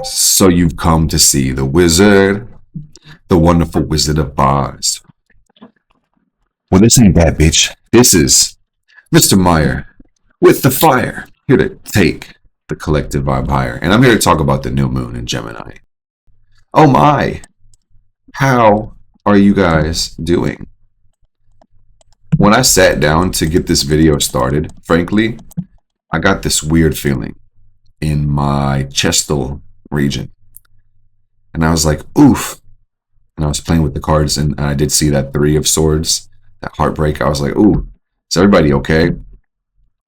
So you've come to see the wizard, the wonderful Wizard of Oz. Well, this ain't that, bitch. This is Mr. Meyer with the fire, here to take the collective vibe higher. And I'm here to talk about the new moon in Gemini. Oh my, how are you guys doing? When I sat down to get this video started, frankly, I got this weird feeling in my chestal region. And I was like, oof. And I was playing with the cards and I did see that 3 of swords, that heartbreak. I was like, ooh, is everybody okay?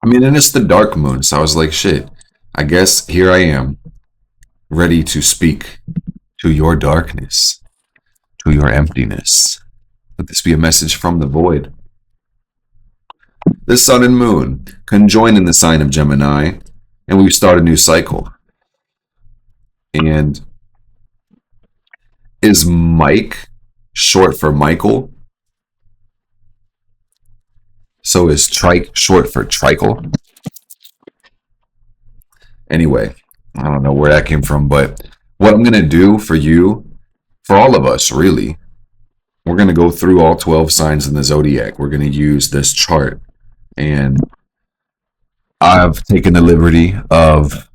I mean, and it's the dark moon. So I was like, shit, I guess here I am, ready to speak to your darkness, to your emptiness. Let this be a message from the void. The sun and moon conjoin in the sign of Gemini, and we start a new cycle. And is Mike short for Michael? So is trike short for tricle? Anyway, I don't know where that came from, but what I'm going to do for you, for all of us, really, we're going to go through all 12 signs in the zodiac. We're going to use this chart. And I've taken the liberty of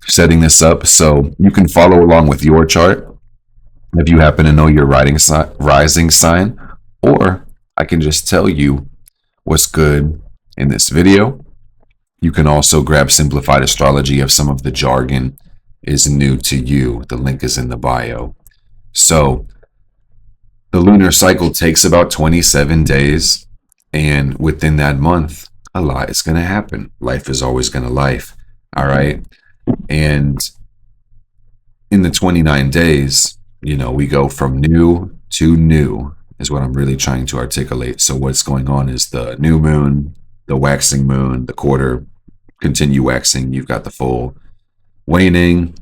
setting this up so you can follow along with your chart if you happen to know your rising sign, or I can just tell you what's good in this video. You can also grab Simplified Astrology if some of the jargon is new to you. The link is in the bio. So the lunar cycle takes about 27 days, and within that month, a lot is going to happen. Life is always going to life. All right. And in the 29 days, you know, we go from new to new is what I'm really trying to articulate. So what's going on is the new moon, the waxing moon, the quarter, continue waxing. You've got the full waning,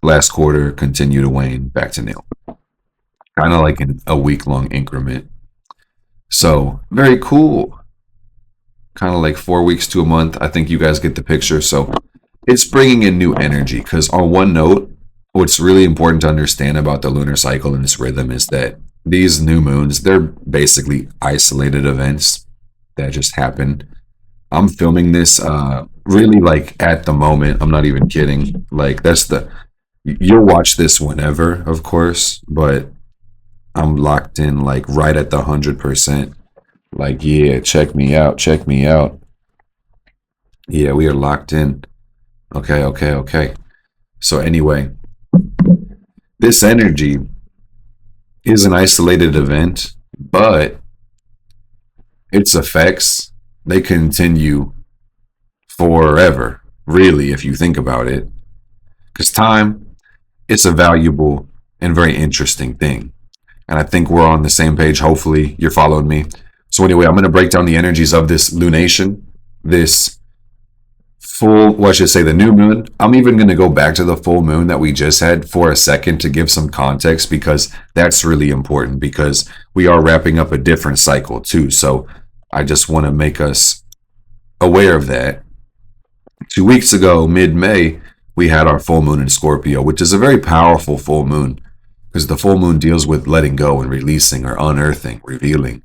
last quarter, continue to wane, back to new. Kind of like in a week-long increment. So very cool. Kind of like 4 weeks to a month. I think you guys get the picture. So it's bringing in new energy, because on one note, what's really important to understand about the lunar cycle and its rhythm is that these new moons, they're basically isolated events that just happen. I'm filming this really like at the moment. I'm not even kidding. Like you'll watch this whenever, of course, but I'm locked in like right at the 100%. Like, yeah, check me out, check me out. Yeah, we are locked in. Okay. So anyway, this energy is an isolated event, but its effects, they continue forever, really, if you think about it. Because time, it's a valuable and very interesting thing. And I think we're on the same page. Hopefully you're following me. So anyway, I'm going to break down the energies of this lunation, this the new moon. I'm even going to go back to the full moon that we just had for a second to give some context, because that's really important, because we are wrapping up a different cycle too. So I just want to make us aware of that. 2 weeks ago, mid-May, we had our full moon in Scorpio, which is a very powerful full moon, because the full moon deals with letting go and releasing or unearthing, revealing.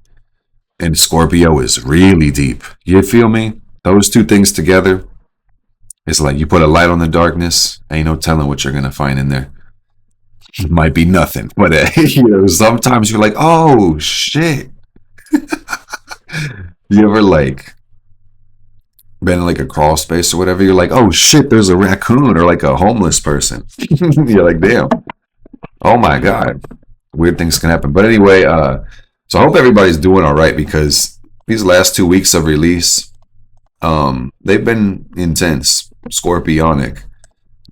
And Scorpio is really deep. You feel me? Those two things together, it's like you put a light on the darkness. Ain't no telling what you're going to find in there. It might be nothing. But sometimes you're like, oh, shit. You ever like been in like a crawl space or whatever? You're like, oh, shit, there's a raccoon or like a homeless person. You're like, damn. Oh, my God. Weird things can happen. But anyway, so I hope everybody's doing all right, because these last 2 weeks of release, they've been intense, scorpionic,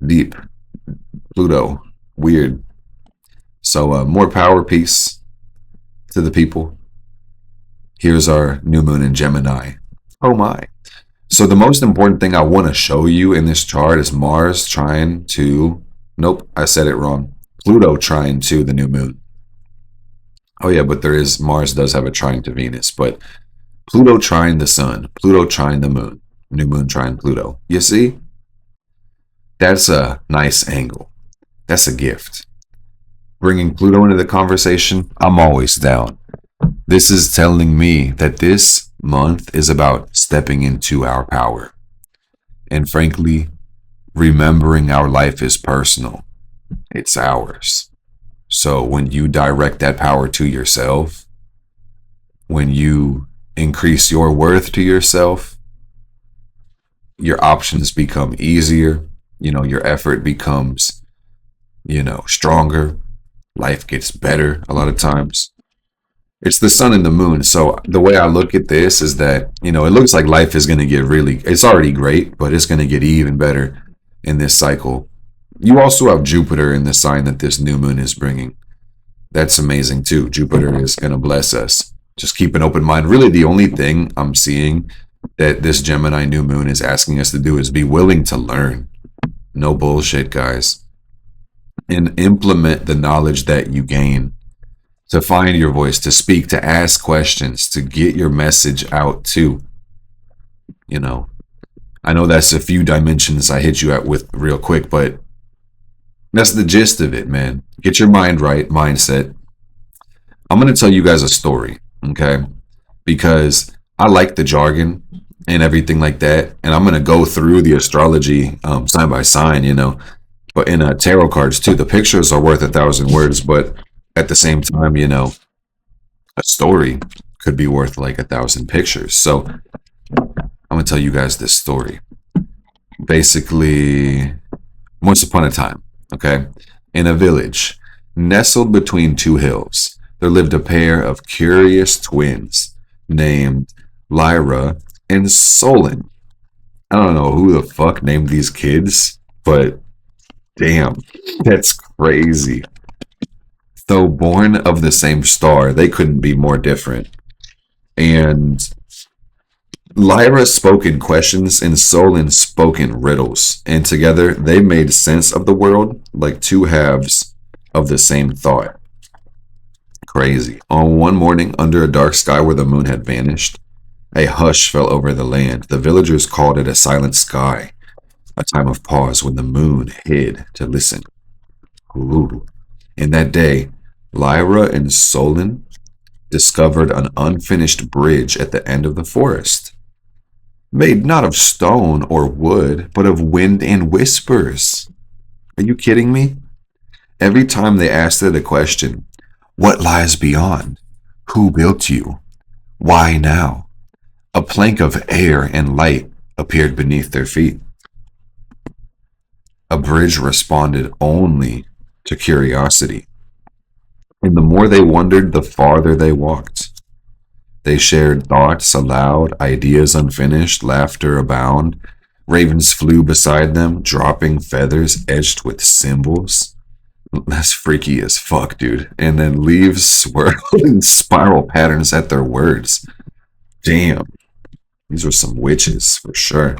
deep, Pluto, weird. So more power, peace to the people. Here's our new moon in Gemini. Oh my. So the most important thing I want to show you in this chart is Mars trine to, nope, I said it wrong. Pluto trine to the new moon. Oh yeah, but Mars does have a trine to Venus, but Pluto trine the sun, Pluto trine the moon, new moon trine Pluto. You see? That's a nice angle. That's a gift. Bringing Pluto into the conversation, I'm always down. This is telling me that this month is about stepping into our power. And frankly, remembering our life is personal. It's ours. So when you direct that power to yourself, when you increase your worth to yourself, your options become easier. Your effort becomes, stronger. Life gets better a lot of times. It's the sun and the moon. So the way I look at this is that, it looks like life is going to get it's already great, but it's going to get even better in this cycle. You also have Jupiter in the sign that this new moon is bringing. That's amazing too. Jupiter is going to bless us. Just keep an open mind. Really, the only thing I'm seeing that this Gemini new moon is asking us to do is be willing to learn. No bullshit, guys. And implement the knowledge that you gain, to find your voice, to speak, to ask questions, to get your message out too. I know that's a few dimensions I hit you at with real quick, but that's the gist of it, man. Get your mind right, mindset. I'm going to tell you guys a story, okay? Because I like the jargon and everything like that, and I'm going to go through the astrology sign by sign, but in tarot cards too. The pictures are worth 1,000 words, but at the same time, a story could be worth like 1,000 pictures. So I'm going to tell you guys this story. Basically, once upon a time, okay, in a village nestled between two hills, there lived a pair of curious twins named Lyra and Solon. I don't know who the fuck named these kids, but damn, that's crazy. Though born of the same star, they couldn't be more different. And Lyra spoke in questions and Solon spoke in riddles. And together they made sense of the world like two halves of the same thought. Crazy. On one morning, under a dark sky where the moon had vanished, a hush fell over the land. The villagers called it a silent sky, a time of pause when the moon hid to listen. Ooh. And that day, Lyra and Solon discovered an unfinished bridge at the end of the forest, made not of stone or wood, but of wind and whispers. Are you kidding me? Every time they asked it a question, what lies beyond? Who built you? Why now? A plank of air and light appeared beneath their feet. A bridge responded only to curiosity. And the more they wondered, the farther they walked. They shared thoughts aloud, ideas unfinished, laughter abound. Ravens flew beside them, dropping feathers edged with symbols. That's freaky as fuck, dude. And then leaves swirled in spiral patterns at their words. Damn. These were some witches, for sure.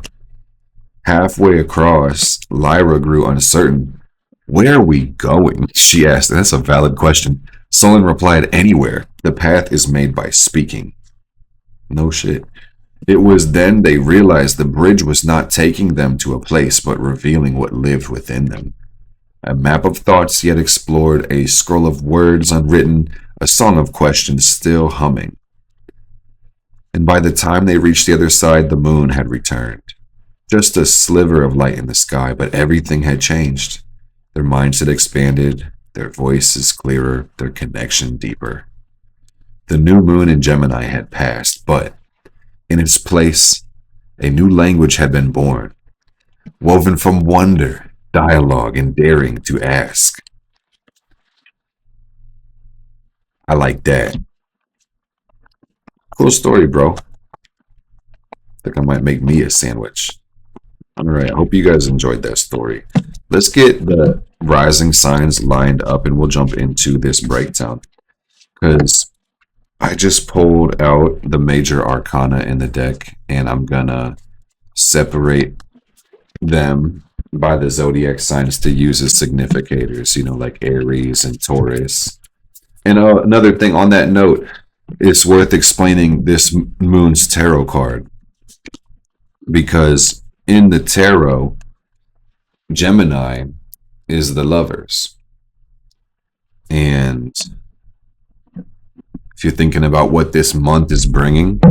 Halfway across, Lyra grew uncertain. Where are we going? She asked. That's a valid question. Solon replied, anywhere. The path is made by speaking. No shit. It was then they realized the bridge was not taking them to a place, but revealing what lived within them. A map of thoughts yet explored, a scroll of words unwritten, a song of questions still humming. And by the time they reached the other side, the moon had returned. Just a sliver of light in the sky, but everything had changed. Their minds had expanded, their voices clearer, their connection deeper. The new moon in Gemini had passed, but in its place, a new language had been born, woven from wonder, dialogue, and daring to ask. I like that. Cool story, bro. Think I might make me a sandwich. All right, I hope you guys enjoyed that story. Let's get the rising signs lined up and we'll jump into this breakdown. Because I just pulled out the major arcana in the deck and I'm gonna separate them by the zodiac signs to use as significators, like Aries and Taurus. And another thing on that note, it's worth explaining this moon's tarot card. Because in the tarot, Gemini is the Lovers. And if you're thinking about what this month is bringing,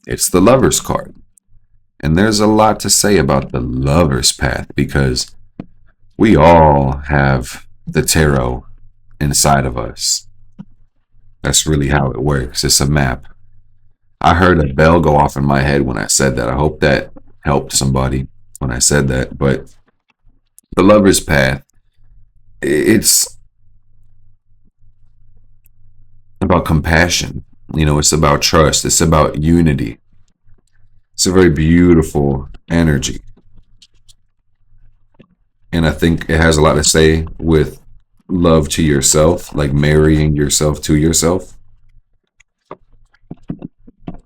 it's the Lovers card. And there's a lot to say about the Lovers path because we all have the tarot inside of us. That's really how it works. It's a map. I heard a bell go off in my head when I said that. I hope that helped somebody when I said that. But the Lover's path, it's about compassion. It's about trust. It's about unity. It's a very beautiful energy. And I think it has a lot to say with love to yourself, like marrying yourself to yourself.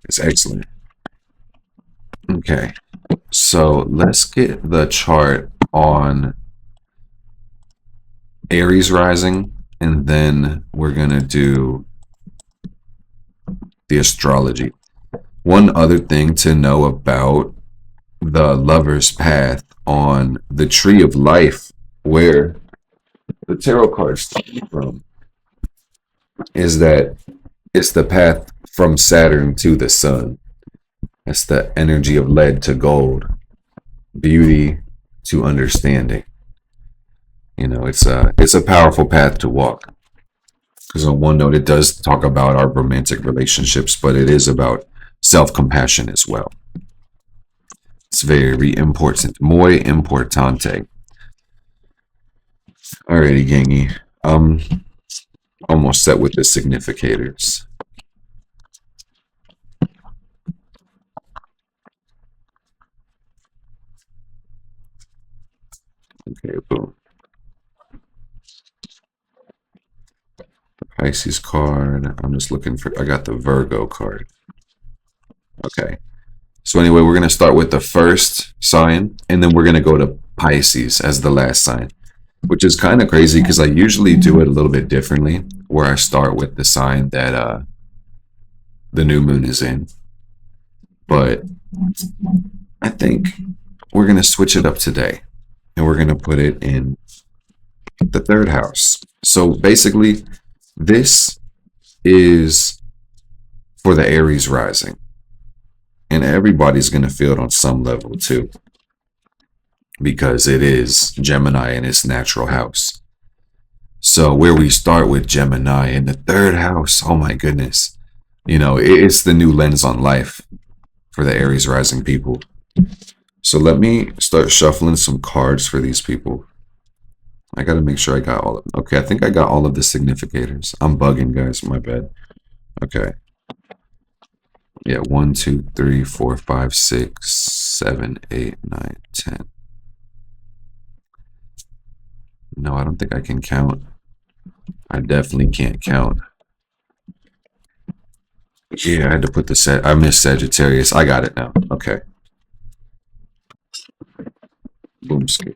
It's excellent. Okay. So let's get the chart on Aries rising, and then we're going to do the astrology. One other thing to know about the Lover's path on the Tree of Life, where the tarot cards come from, is that it's the path from Saturn to the Sun. It's the energy of lead to gold, beauty to understanding. It's a powerful path to walk. Because on one note, it does talk about our romantic relationships, but it is about self-compassion as well. It's very important. Muy importante. Alrighty, gangy. Almost set with the significators. Okay, boom. Pisces card. I'm just looking for, I got the Virgo card. Okay. So anyway, we're going to start with the first sign, and then we're going to go to Pisces as the last sign, which is kind of crazy because I usually do it a little bit differently, where I start with the sign that the new moon is in. But I think we're going to switch it up today, and we're going to put it in the third house. So basically, this is for the Aries rising. And everybody's going to feel it on some level too, because it is Gemini in its natural house. So where we start with Gemini in the third house, oh my goodness. It's the new lens on life for the Aries rising people. So let me start shuffling some cards for these people. I got to make sure I got all of them. Okay, I think I got all of the significators. I'm bugging, guys. My bad. Okay. Yeah, 1, 2, 3, 4, 5, 6, 7, 8, 9, 10. No, I don't think I can count. I definitely can't count. Yeah, I had to put the set. I missed Sagittarius. I got it now. Okay. Boomski.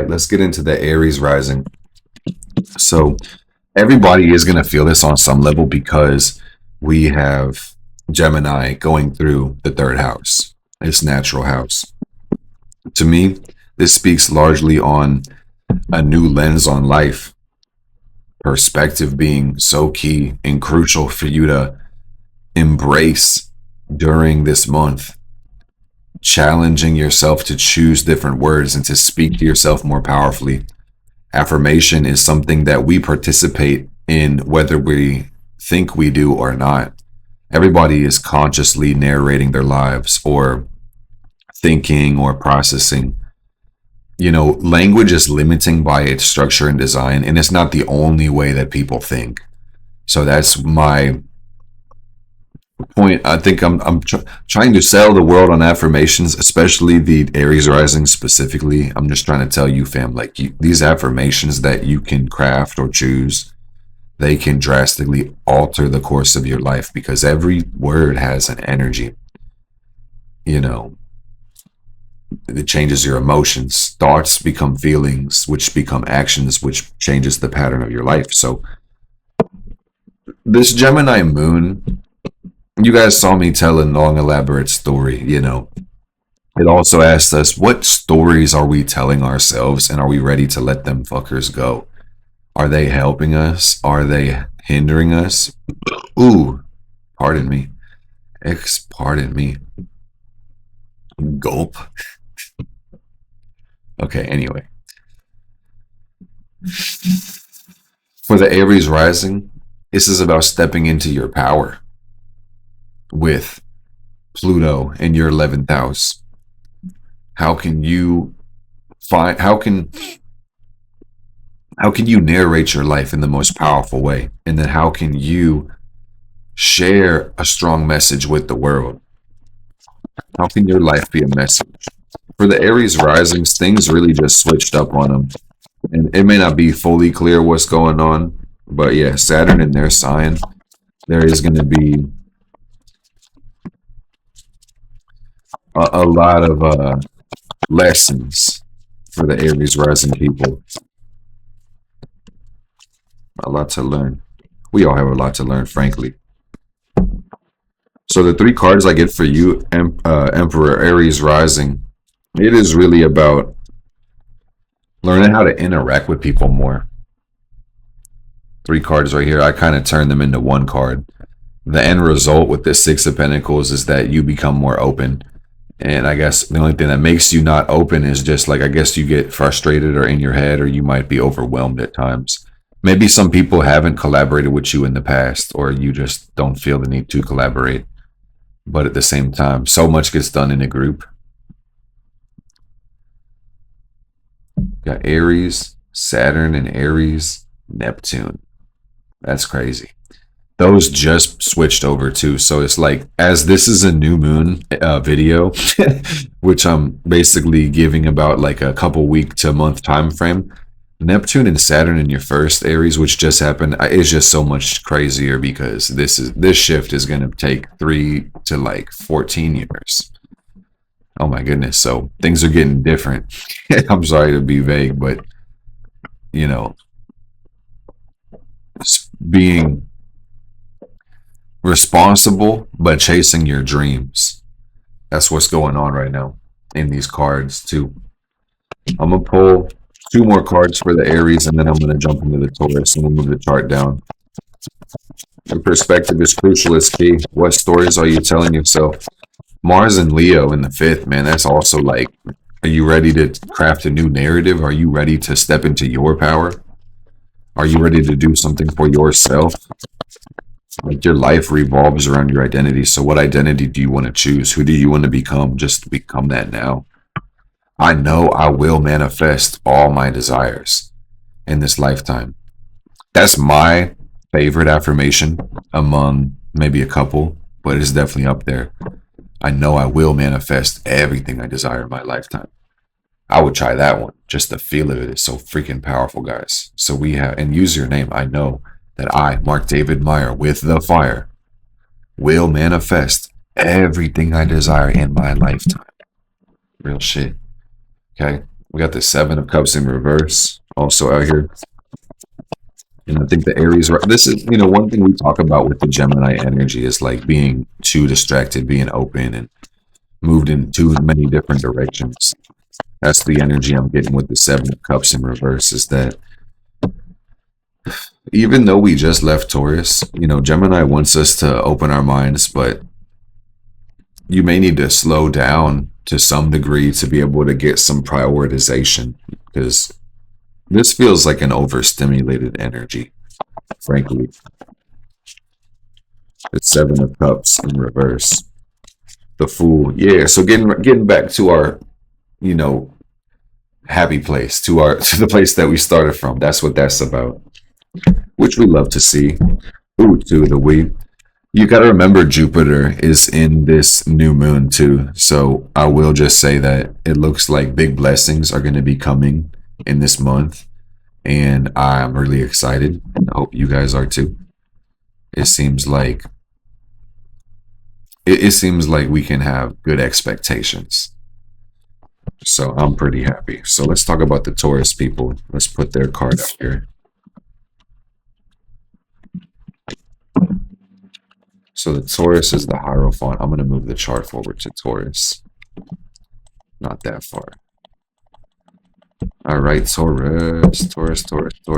right, let's get into the Aries rising. So everybody is going to feel this on some level because we have Gemini going through the third house, its natural house. To me, this speaks largely on a new lens on life, perspective being so key and crucial for you to embrace during this month, challenging yourself to choose different words and to speak to yourself more powerfully. Affirmation is something that we participate in whether we think we do or not. Everybody is consciously narrating their lives or thinking or processing. Language is limiting by its structure and design, and it's not the only way that people think. So that's my point. I think I'm trying to sell the world on affirmations, especially the Aries rising specifically. I'm just trying to tell you, fam, like these affirmations that you can craft or choose, they can drastically alter the course of your life because every word has an energy. It changes your emotions. Thoughts become feelings, which become actions, which changes the pattern of your life. So this Gemini moon, you guys saw me tell a long, elaborate story. It also asked us, what stories are we telling ourselves, and are we ready to let them fuckers go? Are they helping us? Are they hindering us? Ooh, pardon me. Pardon me. Gulp. Okay, anyway. For the Aries rising, this is about stepping into your power with Pluto in your 11th house. How can you narrate your life in the most powerful way? And then how can you share a strong message with the world? How can your life be a message? For the Aries risings, things really just switched up on them. And it may not be fully clear what's going on, but yeah, Saturn in their sign, there is going to be a lot of lessons for the Aries rising people. A lot to learn. We all have a lot to learn, frankly. So the 3 cards I get for you, Emperor, Aries rising, it is really about learning how to interact with people more. 3 cards right here. I kind of turn them into 1 card. The end result with the 6 of Pentacles is that you become more open. And I guess the only thing that makes you not open is just like, I guess you get frustrated or in your head, or you might be overwhelmed at times. Maybe some people haven't collaborated with you in the past, or you just don't feel the need to collaborate. But at the same time, so much gets done in a group. Got Aries, Saturn, and Aries, Neptune. That's crazy. Those just switched over too. So it's like, as this is a new moon video, which I'm basically giving about like a couple week to month time frame, Neptune and Saturn in your first Aries, which just happened, is just so much crazier because this shift is going to take 3 to like 14 years. Oh my goodness. So things are getting different. I'm sorry to be vague, but being responsible but chasing your dreams. That's what's going on right now in these cards too. I'm gonna pull 2 more cards for the Aries, and then I'm gonna jump into the Taurus and we'll move the chart down. Your perspective is crucial, it's key. What stories are you telling yourself? Mars and Leo in the 5th, man. That's also like, are you ready to craft a new narrative? Are you ready to step into your power? Are you ready to do something for yourself? Like, your life revolves around your identity. So what identity do you want to choose? Who do you want to become? Just become that now. I know I will manifest all my desires in this lifetime. That's my favorite affirmation among maybe a couple, but it's definitely up there. I know I will manifest everything I desire in my lifetime. I would try that one. Just the feel of it is so freaking powerful, guys. So we have, and use your name. I know that I, Mark David Meyer, with the fire, will manifest everything I desire in my lifetime. Real shit. Okay. We got the Seven of Cups in reverse also out here. And I think the Aries, this is, one thing we talk about with the Gemini energy is like being too distracted, being open and moved in too many different directions. That's the energy I'm getting with the Seven of Cups in reverse, is that even though we just left Taurus, Gemini wants us to open our minds, but you may need to slow down to some degree to be able to get some prioritization, because this feels like an overstimulated energy, frankly. It's Seven of Cups in reverse. The Fool. Yeah, so getting back to our, happy place, to the place that we started from. That's what that's about. Which we love to see. Ooh, to the we. You got to remember Jupiter is in this new moon too. So I will just say that it looks like big blessings are going to be coming in this month. And I'm really excited. And I hope you guys are too. It seems like we can have good expectations. So I'm pretty happy. So let's talk about the Taurus people. Let's put their card up here. So the Taurus is the Hierophant. I'm going to move the chart forward to Taurus. Not that far. All right, Taurus.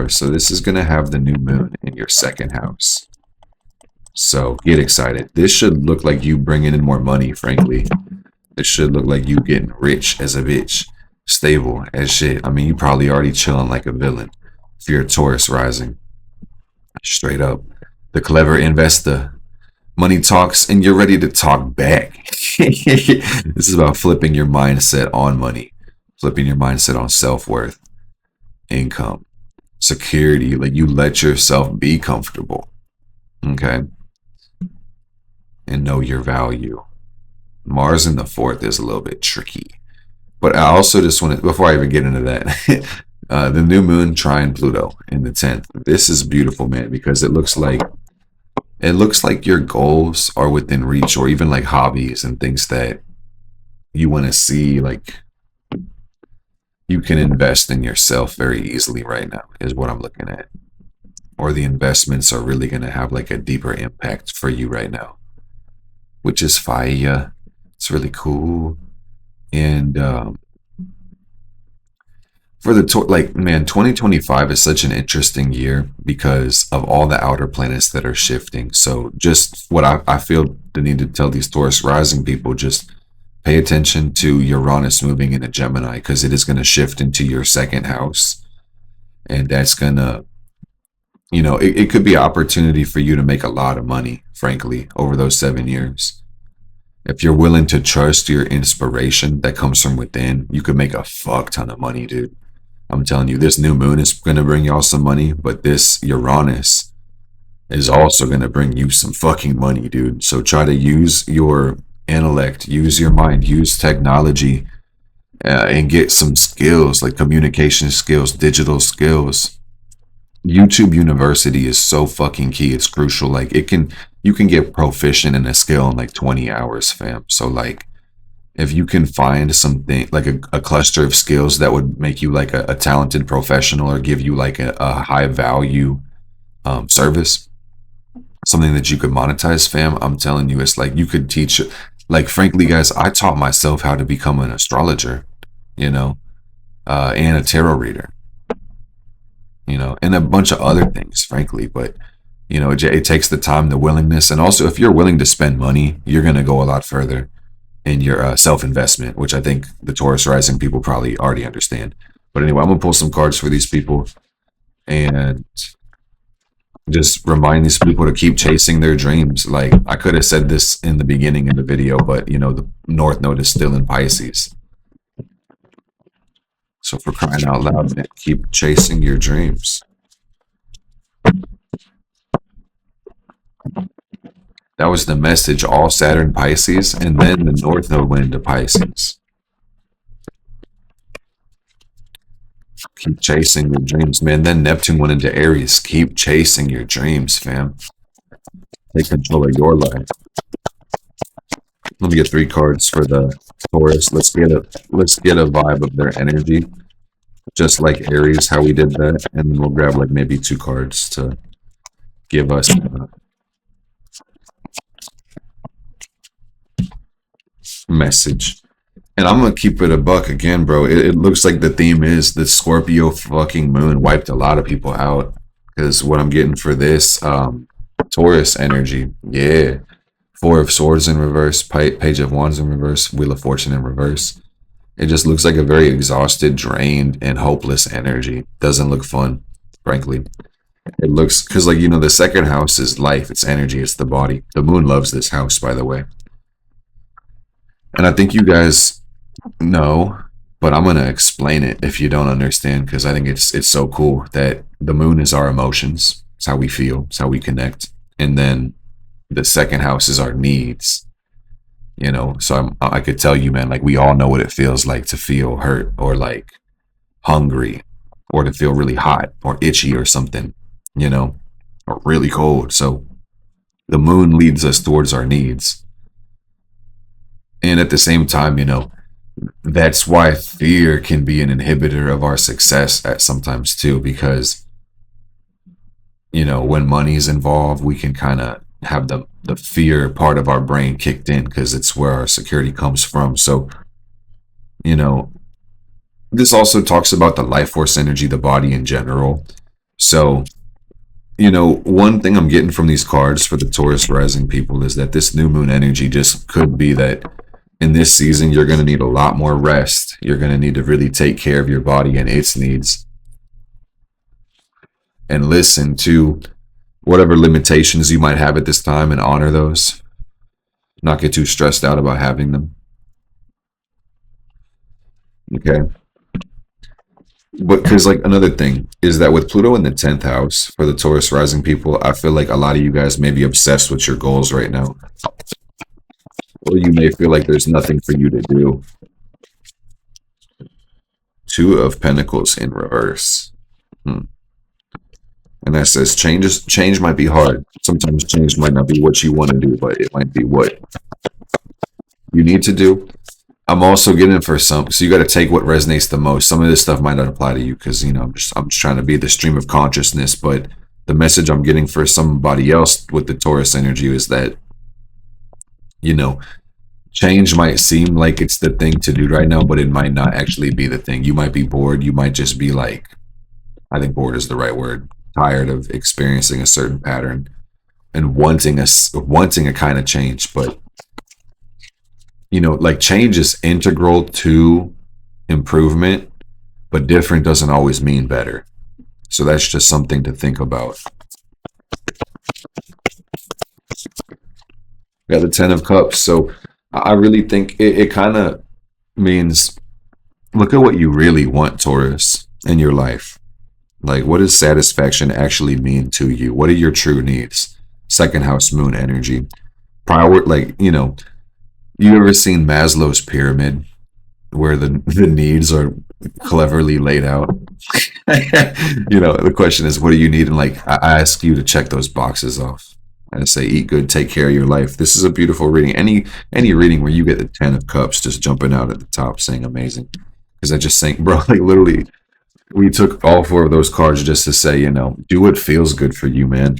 So this is going to have the new moon in your second house. So get excited. This should look like you bringing in more money, frankly. It should look like you getting rich as a bitch. Stable as shit. I mean, you probably already chilling like a villain if you're a Taurus rising. Straight up. The clever investor. Money talks and you're ready to talk back. This is about flipping your mindset on money. Flipping your mindset on self-worth. Income. Security. Like, you let yourself be comfortable. Okay? And know your value. Mars in the fourth is a little bit tricky. But I also just want to, before I even get into that, the new moon trine Pluto in the 10th. This is beautiful, man, because it looks like your goals are within reach, or even like hobbies and things that you want to see. Like, you can invest in yourself very easily right now, is what I'm looking at. Or the investments are really going to have like a deeper impact for you right now, which is fire. It's really cool. And for the man, 2025 is such an interesting year because of all the outer planets that are shifting. So just what I feel the need to tell these Taurus rising people, just pay attention to Uranus moving into Gemini, because it is going to shift into your second house. And that's going to, it could be an opportunity for you to make a lot of money, frankly, over those 7 years. If you're willing to trust your inspiration that comes from within, you could make a fuck ton of money, dude. I'm telling you, this new moon is going to bring y'all some money, but this Uranus is also going to bring you some fucking money, dude. So try to use your intellect, use your mind, use technology, and get some skills, like communication skills, digital skills. YouTube University is so fucking key. It's crucial. Like, you can get proficient in a skill in like 20 hours, fam. So like, if you can find something like a cluster of skills that would make you like a talented professional, or give you like a high value service, something that you could monetize, fam, I'm telling you, it's like you could teach. Like, frankly, guys, I taught myself how to become an astrologer, and a tarot reader, and a bunch of other things, frankly. But it takes the time, the willingness, and also if you're willing to spend money, you're going to go a lot further in your self-investment, which I think the Taurus rising people probably already understand. But anyway, I'm going to pull some cards for these people and just remind these people to keep chasing their dreams. Like, I could have said this in the beginning of the video, but the North Node is still in Pisces. So for crying out loud, man, keep chasing your dreams. That was the message. All Saturn Pisces, and then the North Node went into Pisces. Keep chasing your dreams, man. Then Neptune went into Aries. Keep chasing your dreams, fam. Take control of your life. Let me get 3 cards for the Taurus. Let's get a vibe of their energy, just like Aries, how we did that, and then we'll grab like maybe 2 cards to give us a message. And I'm gonna keep it a buck again, bro. It looks like the theme is the Scorpio fucking moon wiped a lot of people out. Because what I'm getting for this Taurus energy, yeah, 4 of Swords in reverse, Page of Wands in reverse, Wheel of Fortune in reverse. It just looks like a very exhausted, drained, and hopeless energy. Doesn't look fun, frankly. It looks because, like, the second house is life, it's energy, it's the body. The moon loves this house, by the way. And I think you guys know, but I'm gonna explain it if you don't understand, because I think it's so cool that the moon is our emotions. It's how we feel. It's how we connect. And then the second house is our needs. So I could tell you, man, like we all know what it feels like to feel hurt or like hungry or to feel really hot or itchy or something, or really cold. So the moon leads us towards our needs. And at the same time, that's why fear can be an inhibitor of our success at sometimes too, because, when money's involved, we can kind of have the fear part of our brain kicked in because it's where our security comes from. So, you know, this also talks about the life force energy, the body in general. So, one thing I'm getting from these cards for the Taurus rising people is that this new moon energy just could be that in this season, you're going to need a lot more rest. You're going to need to really take care of your body and its needs and listen to whatever limitations you might have at this time and honor those. Not get too stressed out about having them. Okay. But because, like, another thing is that with Pluto in the 10th house for the Taurus rising people, I feel like a lot of you guys may be obsessed with your goals right now. Or you may feel like there's nothing for you to do. 2 of Pentacles in reverse. And that says change might be hard. Sometimes change might not be what you want to do, but it might be what you need to do. I'm also getting for some, so you got to take what resonates the most. Some of this stuff might not apply to you because, I'm just trying to be the stream of consciousness. But the message I'm getting for somebody else with the Taurus energy is that, change might seem like it's the thing to do right now, but it might not actually be the thing. You might be bored. You might just be like, I think bored is the right word, tired of experiencing a certain pattern and wanting a kind of change. But, like change is integral to improvement, but different doesn't always mean better. So that's just something to think about. We got the 10 of Cups. So I really think it kind of means look at what you really want, Taurus, in your life. Like, what does satisfaction actually mean to you? What are your true needs? Second house moon energy. You ever seen Maslow's pyramid where the needs are cleverly laid out? The question is, what do you need? And like, I ask you to check those boxes off. I say, eat good, take care of your life. This is a beautiful reading. Any reading where you get the 10 of Cups just jumping out at the top saying amazing. Because I just think, bro, like literally, we took all 4 of those cards just to say, do what feels good for you, man.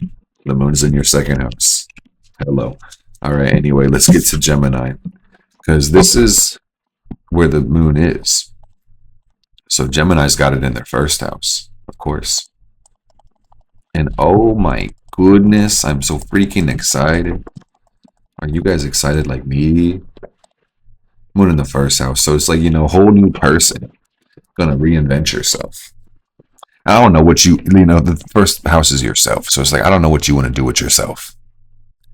The moon's in your second house. Hello. All right, anyway, let's get to Gemini. Because this is where the moon is. So Gemini's got it in their first house, of course. And oh my goodness, I'm so freaking excited. Are you guys excited like me? Moon in the first house. So it's like, whole new person. Gonna reinvent yourself. I don't know what the first house is yourself. So it's like, I don't know what you want to do with yourself.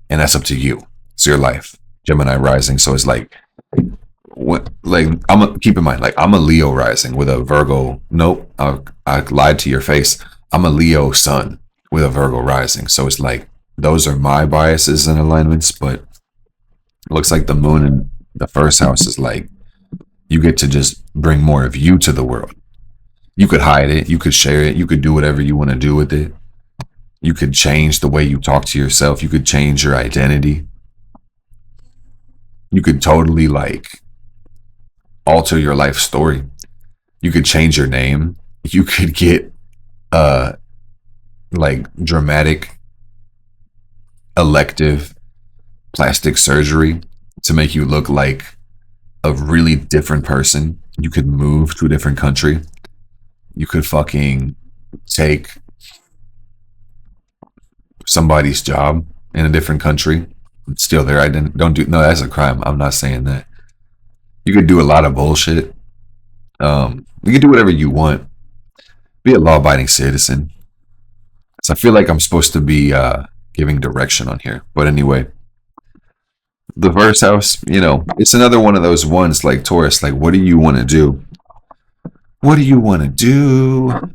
And that's up to you. It's your life. Gemini rising. So it's like, keep in mind, like I'm a Leo rising with a Virgo. Nope. I lied to your face. I'm a Leo sun with a Virgo rising. So it's like, those are my biases and alignments, but it looks like the moon in the first house is like, you get to just bring more of you to the world. You could hide it. You could share it. You could do whatever you want to do with it. You could change the way you talk to yourself. You could change your identity. You could totally like alter your life story. You could change your name. You could get uh like dramatic elective plastic surgery to make you look like a really different person. You could move to a different country. You could fucking take somebody's job in a different country, steal their identity. Don't do no. That's a crime. I'm not saying that. You could do a lot of bullshit. You could do whatever you want. Be a law-abiding citizen. So I feel like I'm supposed to be giving direction on here. But anyway, the first house, it's another one of those ones like Taurus. Like, what do you want to do? What do you want to do?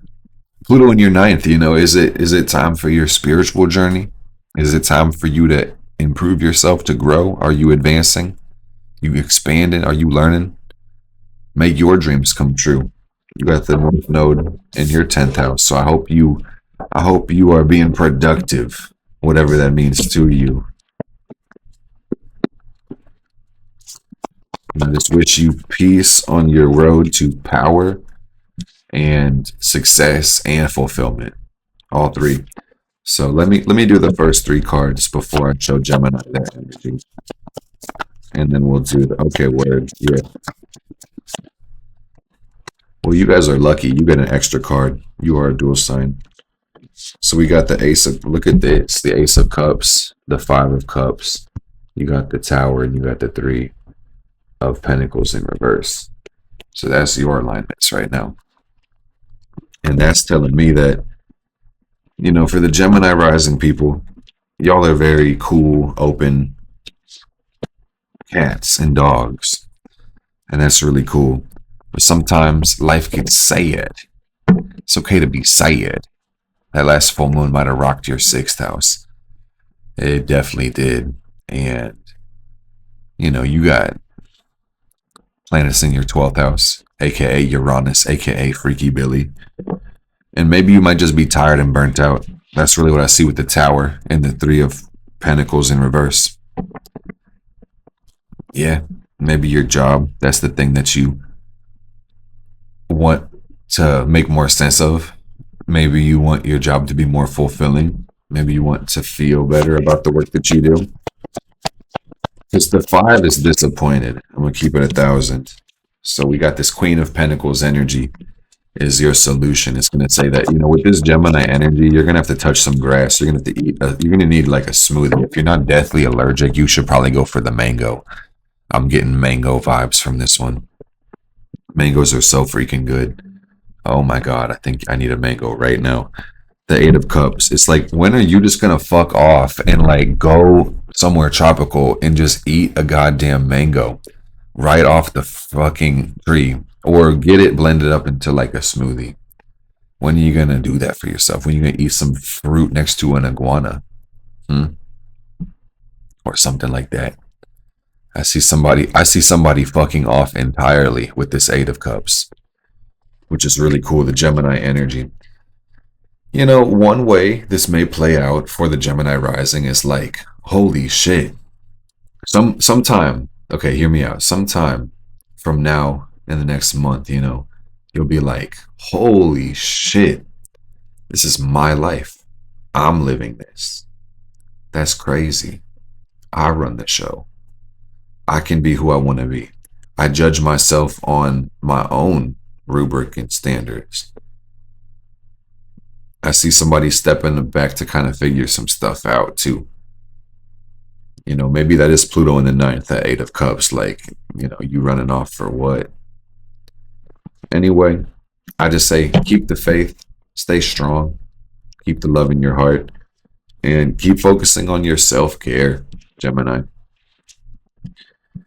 Pluto in your ninth, is it time for your spiritual journey? Is it time for you to improve yourself, to grow? Are you advancing? You expanding? Are you learning? Make your dreams come true. You got the North Node in your 10th house. So I hope you are being productive, whatever that means to you. I just wish you peace on your road to power and success and fulfillment. All three. So let me do the first three cards before I show Gemini their energy. And then we'll do the okay word. Yeah. Well, you guys are lucky. You get an extra card. You are a dual sign. So we got the ace of, look at this, the ace of cups, the 5 of cups. You got the tower and you got the 3 of pentacles in reverse. So that's your alignments right now. And that's telling me that, for the Gemini rising people, y'all are very cool, open cats and dogs. And that's really cool. But sometimes life gets sad. It's okay to be sad. That last full moon might have rocked your 6th house. It definitely did. And, you got planets in your 12th house, aka Uranus, aka Freaky Billy. And maybe you might just be tired and burnt out. That's really what I see with the tower and the 3 of pentacles in reverse. Yeah, maybe your job, that's the thing that you want to make more sense of. Maybe you want your job to be more fulfilling. Maybe you want to feel better about the work that you do. Because the 5 is disappointed. I'm going to keep it 1,000. So we got this Queen of Pentacles energy is your solution. It's going to say that, with this Gemini energy, you're going to have to touch some grass. You're going to have to eat, you're going to need like a smoothie. If you're not deathly allergic, you should probably go for the mango. I'm getting mango vibes from this one. Mangoes are so freaking good. Oh my God, I think I need a mango right now. The 8 of Cups. It's like, when are you just going to fuck off and like go somewhere tropical and just eat a goddamn mango right off the fucking tree? Or get it blended up into like a smoothie. When are you going to do that for yourself? When are you going to eat some fruit next to an iguana? Or something like that. I see somebody fucking off entirely with this 8 of Cups, which is really cool, the Gemini energy. One way this may play out for the Gemini rising is like, holy shit. Sometime, okay, hear me out. Sometime from now in the next month, you'll be like, holy shit, this is my life. I'm living this. That's crazy. I run the show. I can be who I want to be. I judge myself on my own rubric and standards. I see somebody stepping back to kind of figure some stuff out too. Maybe that is Pluto in the 9th, that 8 of Cups. Like, you running off for what? Anyway, I just say keep the faith, stay strong, keep the love in your heart, and keep focusing on your self-care, Gemini.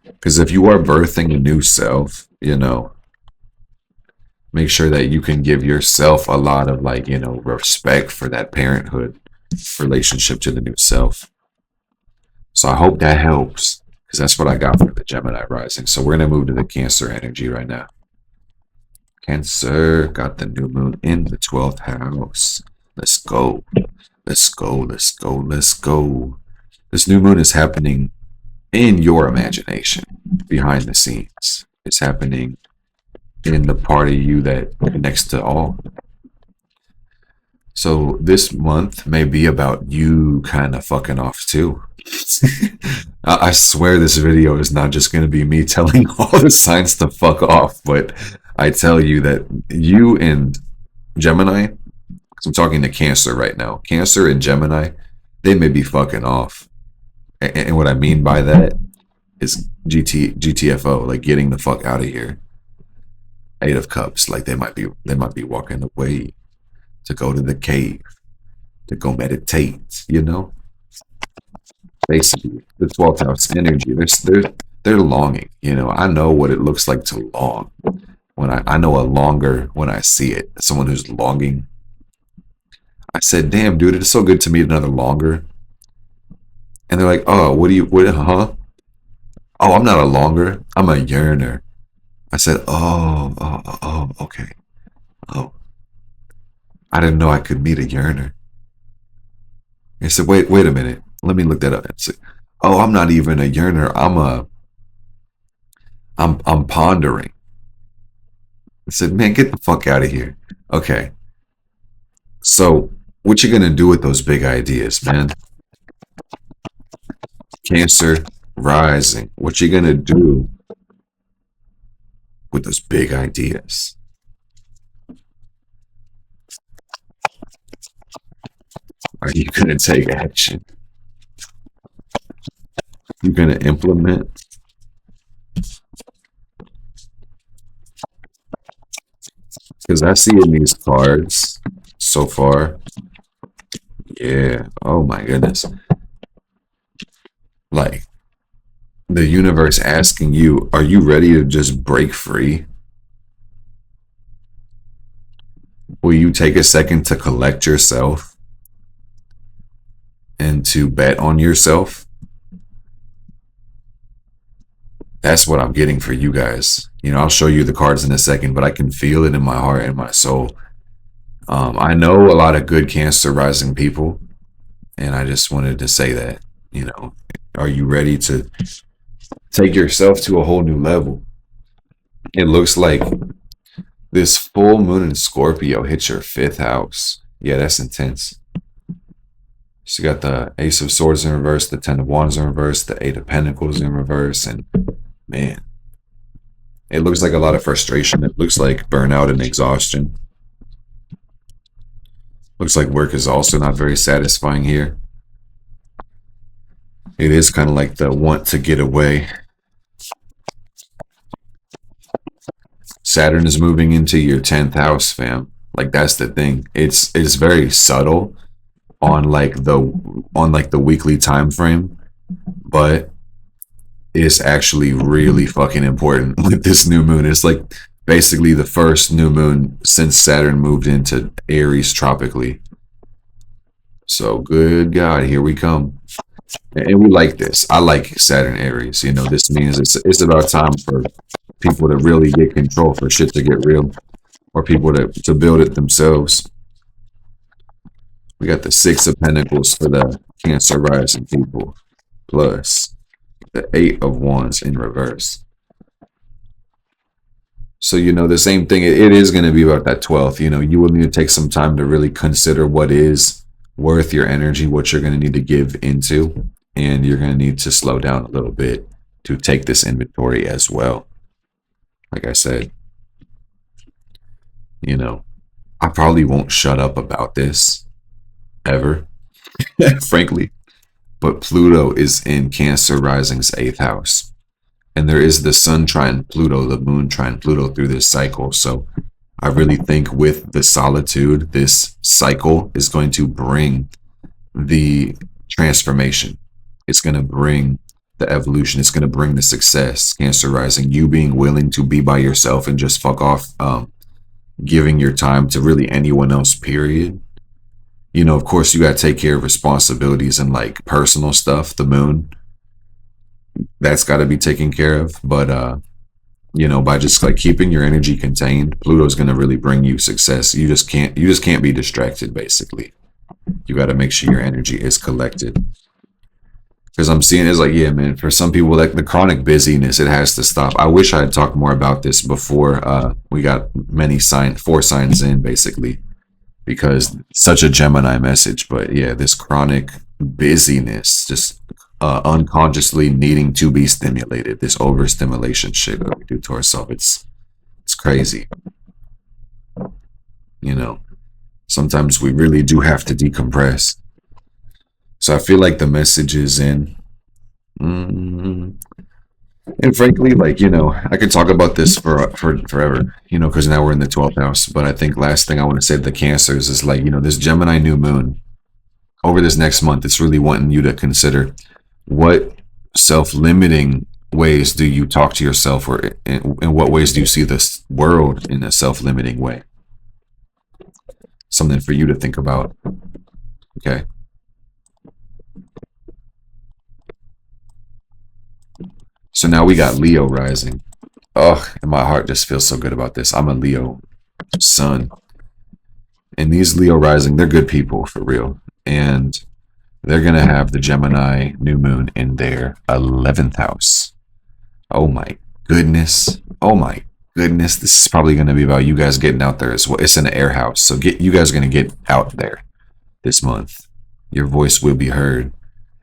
Because if you are birthing a new self, make sure that you can give yourself a lot of respect for that parenthood relationship to the new self. So I hope that helps, because that's what I got for the Gemini rising. So we're going to move to the Cancer energy right now. Cancer got the new moon in the 12th house. Let's go. Let's go. Let's go. Let's go. This new moon is happening in your imagination, behind the scenes. It's happening in the part of you that connects to all. So this month may be about you kind of fucking off too. I swear this video is not just going to be me telling all the signs to fuck off, but I tell you that you and Gemini, because I'm talking to Cancer right now, Cancer and Gemini, they may be fucking off. And what I mean by that is GTFO, like getting the fuck out of here. Eight of Cups, like they might be walking away to go to the cave, to go meditate, you know? Basically, the 12th house energy, they're longing, you know? I know what it looks like to long. When I know a longer when I see it, someone who's longing. I said, damn, dude, it's so good to meet another longer. And they're like, oh, huh? Oh, I'm not a longer, I'm a yearner. I said, oh, okay. Oh, I didn't know I could meet a yearner. I said, wait a minute. Let me look that up. I said, oh, I'm not even a yearner. I'm pondering. I said, man, get the fuck out of here. Okay. So what you gonna do with those big ideas, man? Cancer rising. What you gonna do with those big ideas? Are you gonna take action? You gonna implement? Because I see in these cards so far, yeah, oh my goodness. Like, the universe asking you, are you ready to just break free? Will you take a second to collect yourself and to bet on yourself? That's what I'm getting for you guys. You know, I'll show you the cards in a second, but I can feel it in my heart and my soul. I know a lot of good Cancer rising people, and I just wanted to say that, you know, are you ready to take yourself to a whole new level? It looks like this full moon in Scorpio hits your 5th house. Yeah, that's intense. So you got the Ace of Swords in reverse, the 10 of Wands in reverse, the 8 of Pentacles in reverse, and man, it looks like a lot of frustration. It looks like burnout and exhaustion. Looks like work is also not very satisfying here. It is kind of like the want to get away. Saturn is moving into your 10th house, fam. Like, that's the thing. It's very subtle on the weekly time frame, but it's actually really fucking important with this new moon. It's like basically the first new moon since Saturn moved into Aries tropically. So good God, here we come. And we like this. I like Saturn Aries. You know, this means it's about time for people to really get control, for shit to get real, or people to build it themselves. We got the 6 of Pentacles for the Cancer rising people, plus the 8 of Wands in reverse. So, you know, the same thing, it is going to be about that 12th. You know, you will need to take some time to really consider what is worth your energy, what you're going to need to give into, and you're going to need to slow down a little bit to take this inventory as well. Like I said, you know, I probably won't shut up about this ever, frankly, but Pluto is in Cancer rising's 8th house, and there is the Sun trine Pluto, the Moon trine Pluto through this cycle. So I really think with the solitude, this cycle is going to bring the transformation. It's going to bring the evolution. It's going to bring the success. Cancer rising, you being willing to be by yourself and just fuck off, giving your time to really anyone else, period. You know, of course, you got to take care of responsibilities and like personal stuff. The moon, that's got to be taken care of. But, you know, by just like keeping your energy contained, Pluto's going to really bring you success. You just can't be distracted, basically. You got to make sure your energy is collected. Because I'm seeing it's like, yeah, man, for some people, like the chronic busyness, it has to stop. I wish I had talked more about this before we got four signs in, basically, because such a Gemini message. But yeah, this chronic busyness, just unconsciously needing to be stimulated, this overstimulation shit that we do to ourselves, it's crazy. You know, sometimes we really do have to decompress. So I feel like the message is in. Mm, and frankly, like, I could talk about this for forever, because now we're in the 12th house. But I think last thing I want to say to the Cancers is like, this Gemini new moon over this next month, it's really wanting you to consider what self-limiting ways do you talk to yourself, or in what ways do you see this world in a self-limiting way? Something for you to think about. Okay. So now we got Leo rising. Oh, and my heart just feels so good about this. I'm a Leo sun. And these Leo rising, they're good people for real. And they're going to have the Gemini new moon in their 11th house. Oh my goodness. Oh my goodness. This is probably going to be about you guys getting out there as well. It's an air house. So you guys are going to get out there this month. Your voice will be heard.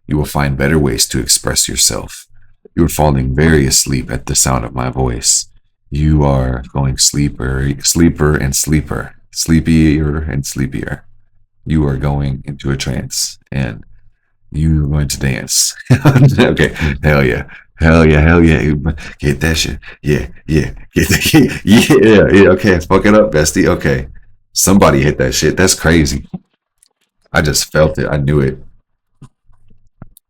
You will find better ways to express yourself. You are falling very asleep at the sound of my voice. You are going sleeper and sleeper, sleepier and sleepier. You are going into a trance, and you are going to dance. Okay, hell yeah. Hell yeah, hell yeah. Get that shit. Yeah, yeah. Get that, yeah. Okay, fuck it up, bestie. Okay. Somebody hit that shit. That's crazy. I just felt it. I knew it.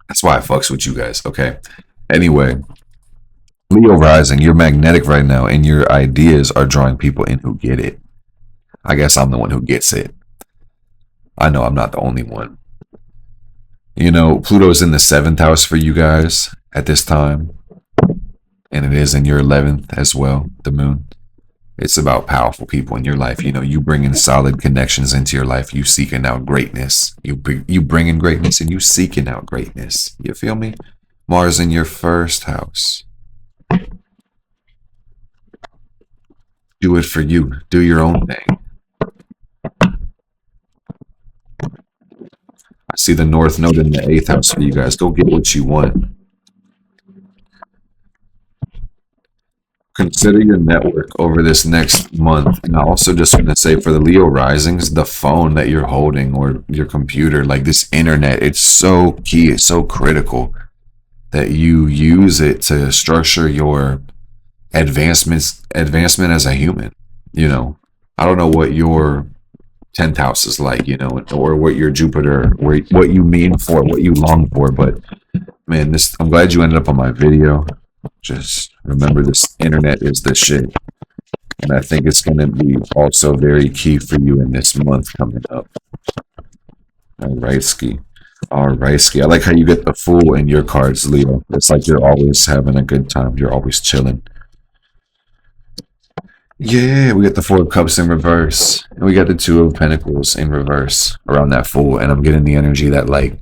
That's why I fucks with you guys. Okay. Anyway, Leo rising, you're magnetic right now, and your ideas are drawing people in who get it. I guess I'm the one who gets it. I know I'm not the only one. Pluto's in the 7th house for you guys at this time, and it is in your 11th as well, the moon. It's about powerful people in your life. You bring in solid connections into your life. You seeking out greatness. You bring in greatness, and you seeking out greatness. You feel me? Mars in your 1st house. Do it for you. Do your own thing. I see the North Node in the 8th house for you guys. Go get what you want. Consider your network over this next month. And I also just want to say, for the Leo risings, the phone that you're holding or your computer, like this internet, it's so key. It's so critical that you use it to structure your advancement as a human. I don't know what your 10th house is like, or what your Jupiter, what you mean for, what you long for. But man, I'm glad you ended up on my video. Just remember, this internet is the shit. And I think it's going to be also very key for you in this month coming up. All right, Ski. All right, Ski. I like how you get the Fool in your cards, Leo. It's like you're always having a good time. You're always chilling. Yeah, we get the 4 of Cups in reverse. And we got the 2 of Pentacles in reverse around that Fool. And I'm getting the energy that, like,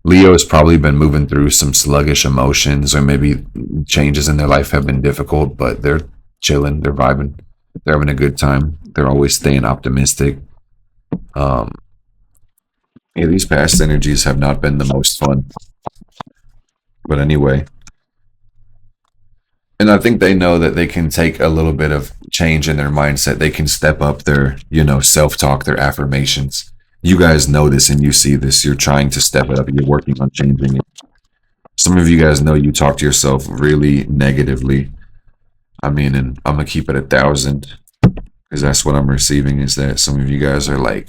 Leo has probably been moving through some sluggish emotions, or maybe changes in their life have been difficult, but they're chilling. They're vibing. They're having a good time. They're always staying optimistic. Yeah, these past energies have not been the most fun. But anyway. And I think they know that they can take a little bit of change in their mindset. They can step up their, self-talk, their affirmations. You guys know this and you see this. You're trying to step it up. You're working on changing it. Some of you guys know you talk to yourself really negatively. I mean, and I'm going to keep it 1,000, because that's what I'm receiving, is that some of you guys are like,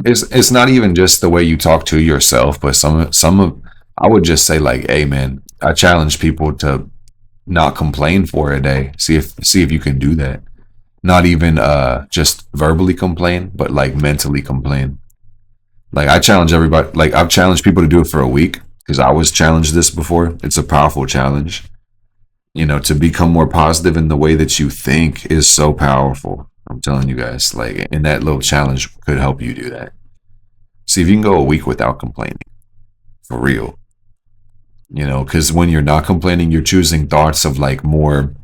it's not even just the way you talk to yourself, but I would just say, like, hey man, I challenge people to not complain for a day. See if you can do that. Not even just verbally complain, but like mentally complain. Like, I challenge everybody, like I've challenged people to do it for a week, because I was challenged this before. It's a powerful challenge. To become more positive in the way that you think is so powerful. I'm telling you guys, like, and that little challenge could help you do that. See if you can go a week without complaining. For real. You know, because when you're not complaining, you're choosing thoughts of like more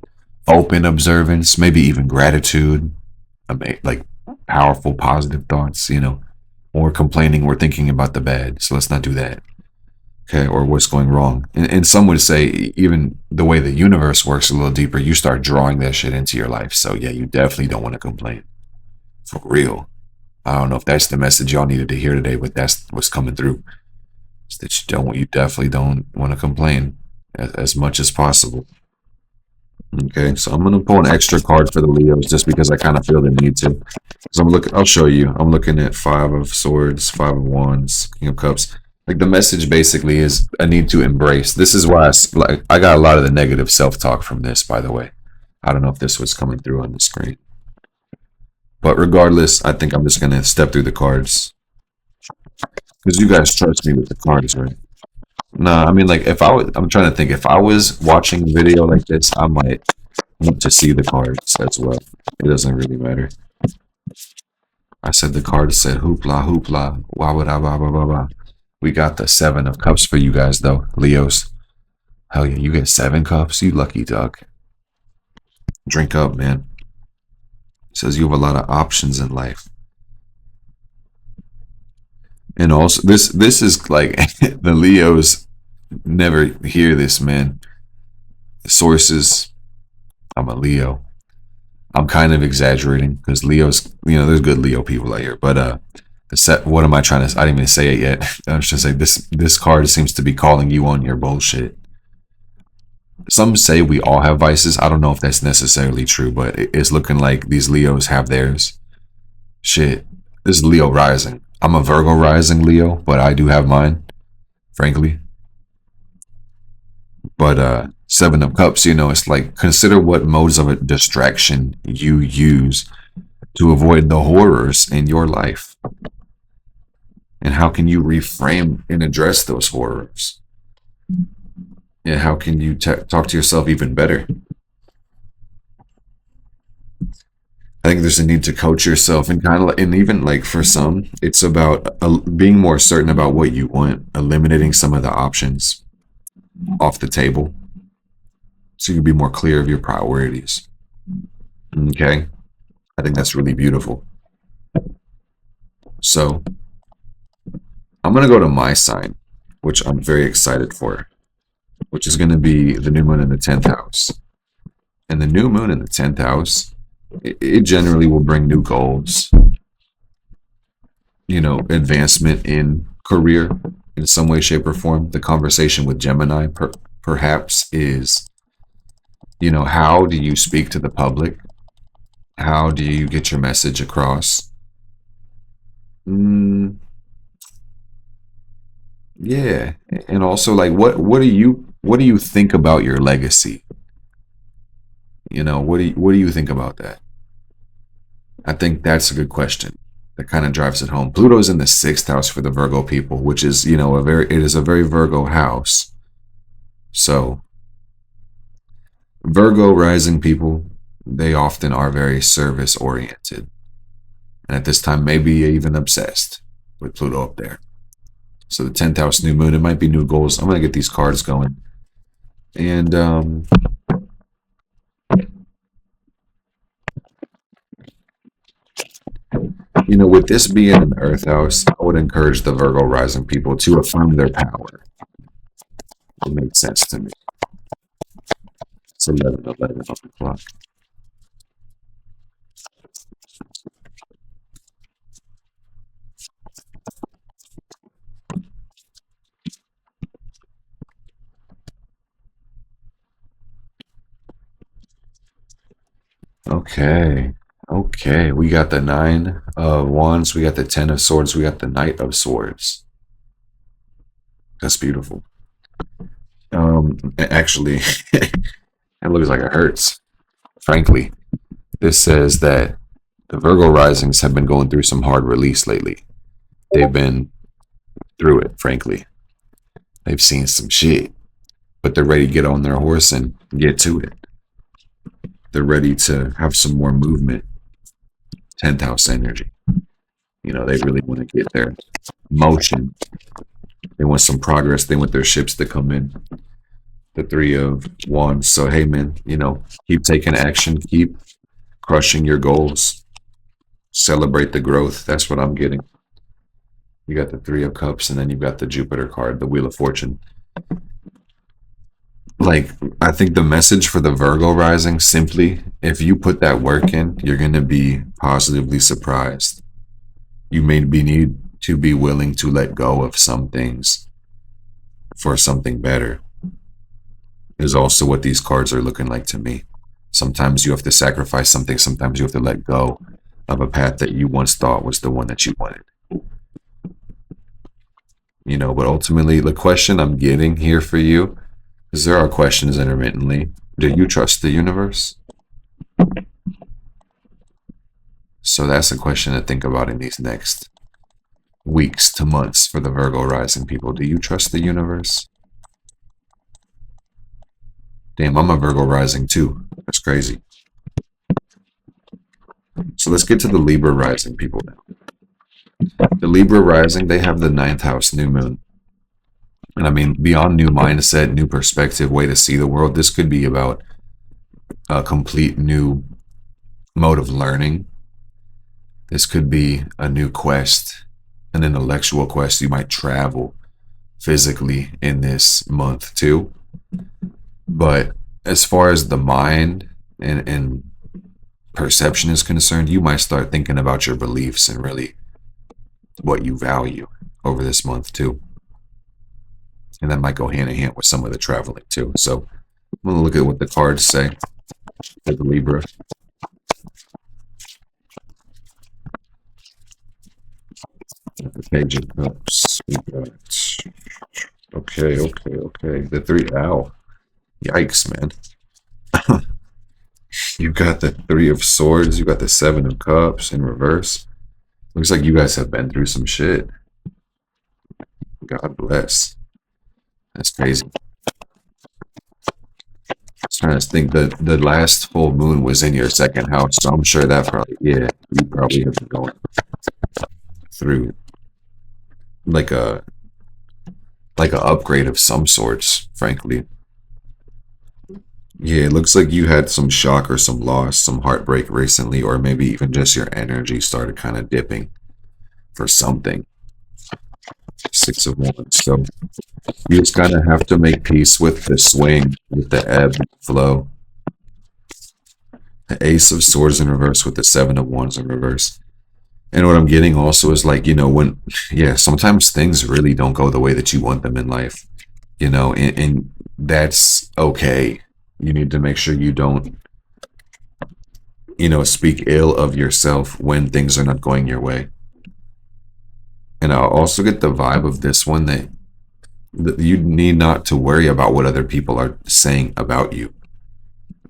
open observance, maybe even gratitude, like powerful, positive thoughts, you know, or complaining, we're thinking about the bad. So let's not do that. Okay. Or what's going wrong. And some would say, even the way the universe works a little deeper, you start drawing that shit into your life. So yeah, you definitely don't want to complain. For real. I don't know if that's the message y'all needed to hear today, but that's what's coming through. Is that you definitely don't want to complain as much as possible. Okay, so I'm gonna pull an extra card for the Leos just because I kind of feel the need to. Because I'll show you. I'm looking at Five of Swords, Five of Wands, King of Cups. Like the message basically is a need to embrace. This is why I got a lot of the negative self-talk from this, by the way. I don't know if this was coming through on the screen. But regardless, I think I'm just gonna step through the cards. Because you guys trust me with the cards, right? No, I mean, like, I'm trying to think, if I was watching a video like this, I might want to see the cards as well. It doesn't really matter. I said the card said hoopla, hoopla, wah, wah, wah, wah, wah, wah. We got the 7 of Cups for you guys, though, Leos. Hell yeah, you get 7 cups, you lucky duck. Drink up, man. It says you have a lot of options in life. And also, this is like the Leos never hear this, man. Sources. I'm a Leo. I'm kind of exaggerating because Leos, you know, there's good Leo people out here. But what am I trying to? I didn't even say it yet. I was just saying this card seems to be calling you on your bullshit. Some say we all have vices. I don't know if that's necessarily true, but it's looking like these Leos have theirs. Shit, this is Leo rising. I'm a Virgo rising Leo, but I do have mine, frankly. But 7 of Cups, you know, it's like consider what modes of a distraction you use to avoid the horrors in your life. And how can you reframe and address those horrors? And how can you talk to yourself even better? I think there's a need to coach yourself and and even like for some, it's about being more certain about what you want, eliminating some of the options off the table so you can be more clear of your priorities. Okay. I think that's really beautiful. So I'm going to go to my sign, which I'm very excited for, which is going to be the new moon in the 10th house. And the new moon in the 10th house, it generally will bring new goals, you know, advancement in career in some way, shape, or form. The conversation with Gemini perhaps is, you know, how do you speak to the public? How do you get your message across? Yeah. And also, like, what do you think about your legacy? You know, what do you think about that? I think that's a good question. That kind of drives it home. Pluto's in the 6th house for the Virgo people, which is, you know, it is a very Virgo house. So Virgo rising people, they often are very service oriented. And at this time, maybe even obsessed with Pluto up there. So the 10th house new moon, it might be new goals. I'm going to get these cards going. And you know, with this being an Earth house, I would encourage the Virgo rising people to affirm their power. It makes sense to me. It's 11:11 on the clock. Okay. Okay. We got the 9 of Wands. We got the 10 of Swords. We got the Knight of Swords. That's beautiful. Actually, it looks like it hurts. Frankly, this says that the Virgo risings have been going through some hard release lately. They've been through it, frankly. They've seen some shit, but they're ready to get on their horse and get to it. They're ready to have some more movement. 10th house energy. You know, they really want to get their motion They want some progress. They want their ships to come in. The Three of Wands. So, hey, man, keep taking action. Keep crushing your goals. Celebrate the growth. That's what I'm getting. You got the Three of Cups, and then you got the Jupiter card, the Wheel of Fortune. Like, I think the message for the Virgo rising, simply, if you put that work in, you're going to be positively surprised. You may need to be willing to let go of some things for something better, is also what these cards are looking like to me. Sometimes you have to sacrifice something. Sometimes you have to let go of a path that you once thought was the one that you wanted. But ultimately, the question I'm getting here for you, because there are questions intermittently, do you trust the universe? So that's a question to think about in these next weeks to months for the Virgo rising people. Do you trust the universe? Damn, I'm a Virgo rising too. That's crazy. So let's get to the Libra rising people now. The Libra rising, they have the 9th house new moon. And I mean, beyond new mindset, new perspective, way to see the world, this could be about a complete new mode of learning. This could be a new quest, an intellectual quest. You might travel physically in this month too. But as far as the mind and perception is concerned, you might start thinking about your beliefs and really what you value over this month too. And that might go hand in hand with some of the traveling too. So I'm going to look at what the cards say for the Libra. The Page of Cups. We got, okay. The three, ow. Yikes, man. You got the Three of Swords. You got the Seven of Cups in reverse. Looks like you guys have been through some shit. God bless. That's crazy. I was trying to think that the last full moon was in your 2nd house, so I'm sure that probably, yeah, you probably have been going through like a upgrade of some sorts, frankly. Yeah, it looks like you had some shock or some loss, some heartbreak recently, or maybe even just your energy started kind of dipping for something. 6 of Wands. So you just kind of have to make peace with the swing, with the ebb and flow. The Ace of Swords in reverse with the 7 of Wands in reverse. And what I'm getting also is like, sometimes things really don't go the way that you want them in life, and that's okay. You need to make sure you don't, speak ill of yourself when things are not going your way. And I'll also get the vibe of this one that you need not to worry about what other people are saying about you.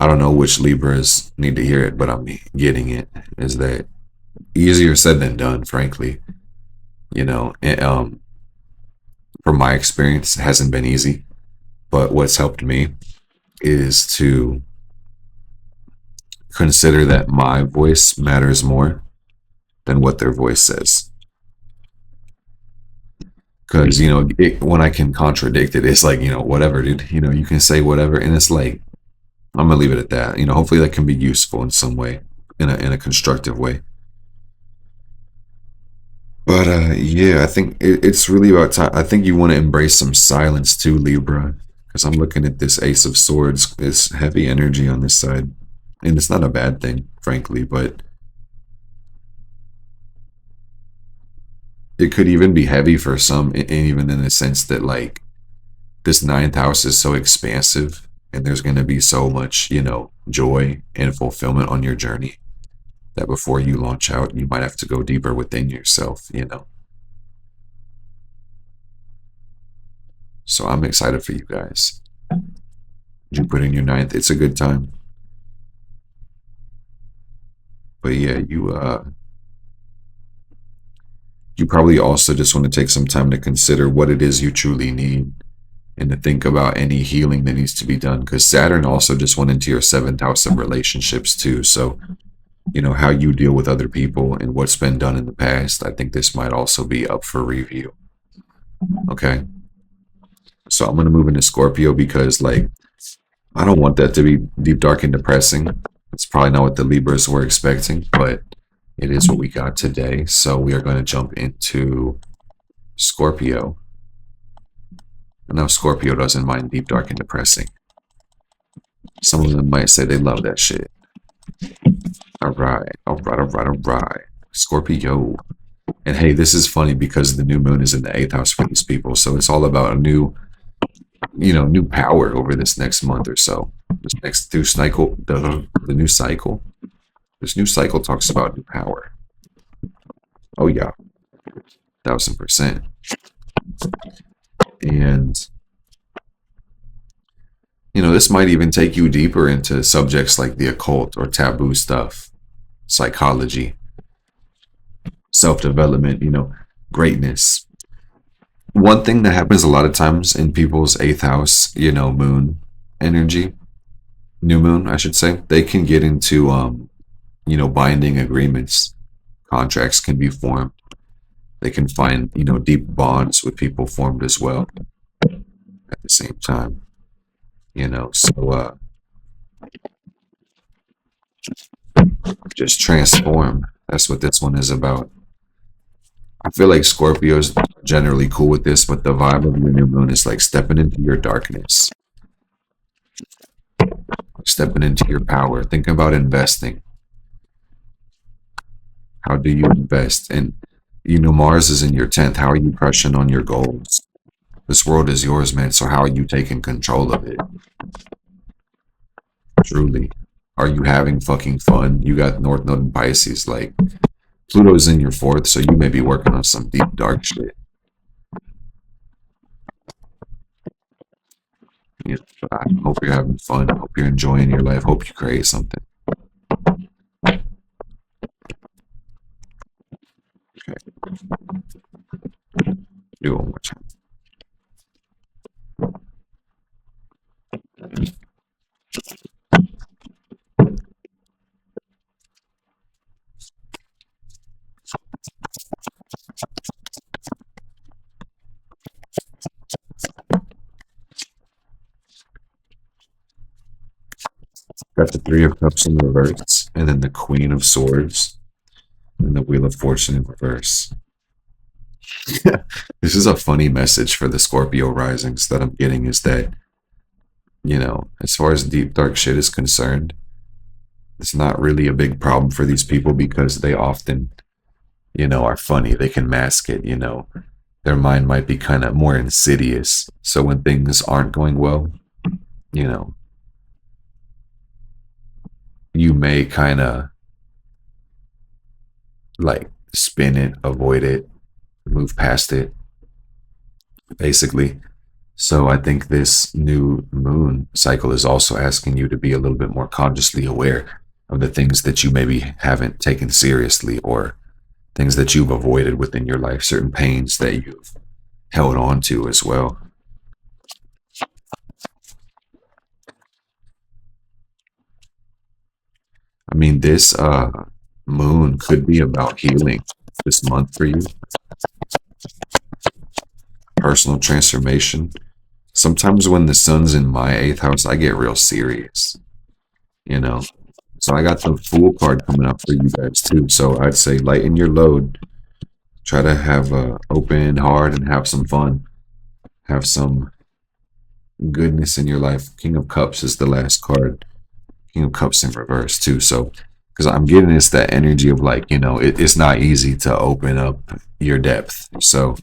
I don't know which Libras need to hear it, but I'm getting it. Is that easier said than done, frankly. From my experience, it hasn't been easy. But what's helped me is to consider that my voice matters more than what their voice says. Because, when I can contradict it, it's like, whatever, dude. You can say whatever. And it's like, I'm going to leave it at that. Hopefully that can be useful in some way, in a constructive way. But, I think it's really about time. I think you want to embrace some silence too, Libra. Because I'm looking at this Ace of Swords. It's heavy energy on this side. And it's not a bad thing, frankly, but it could even be heavy for some, and even in the sense that, like, this 9th house is so expansive, and there's going to be so much, joy and fulfillment on your journey that before you launch out, you might have to go deeper within yourself, So I'm excited for you guys. You put in your 9th. It's a good time. But yeah, you probably also just want to take some time to consider what it is you truly need and to think about any healing that needs to be done, because Saturn also just went into your 7th house of relationships too. So, how you deal with other people and what's been done in the past, I think this might also be up for review. Okay. So I'm going to move into Scorpio because, like, I don't want that to be deep, dark, and depressing. It's probably not what the Libras were expecting, but it is what we got today. So we are going to jump into Scorpio. I know Scorpio doesn't mind deep, dark, and depressing. Some of them might say they love that shit. All right, all right, all right, all right. Scorpio. And hey, this is funny because the new moon is in the 8th house for these people. So it's all about a new, new power over this next month or so. This next new cycle, the new cycle. This new cycle talks about new power. Oh yeah, 1000%. And this might even take you deeper into subjects like the occult or taboo stuff, psychology, self-development, greatness. One thing that happens a lot of times in people's 8th house, moon energy, new moon, I should say, they can get into, binding agreements. Contracts can be formed. They can find, deep bonds with people formed as well at the same time, so just transform. That's what this one is about. I feel like Scorpio's generally cool with this, but the vibe of your new moon is like stepping into your darkness, stepping into your power. Think about investing. How do you invest? And Mars is in your 10th. How are you crushing on your goals? This world is yours, man. So how are you taking control of it? Truly. Are you having fucking fun? You got North Node and Pisces. Like, Pluto's in your 4th, so you may be working on some deep, dark shit. I hope you're having fun. I hope you're enjoying your life. Hope you create something. Okay. Do it one more time. Got the Three of Cups in reverse, and then the Queen of Swords, and the Wheel of Fortune in reverse. This is a funny message for the Scorpio risings that I'm getting is that, as far as deep, dark shit is concerned, it's not really a big problem for these people because they often, are funny. They can mask it, Their mind might be kind of more insidious. So when things aren't going well, you may kind of like spin it, avoid it, move past it, basically. So I think this new moon cycle is also asking you to be a little bit more consciously aware of the things that you maybe haven't taken seriously or things that you've avoided within your life, certain pains that you've held on to as well. I mean, this moon could be about healing this month for you, personal transformation. Sometimes when the sun's in my 8th house, I get real serious, you know. So I got the Fool card coming up for you guys too. So I'd say lighten your load. Try to have a open heart and have some fun. Have some goodness in your life. King of Cups is the last card. King of Cups in reverse too. So because I'm getting this that energy of like, it's not easy to open up your depth. So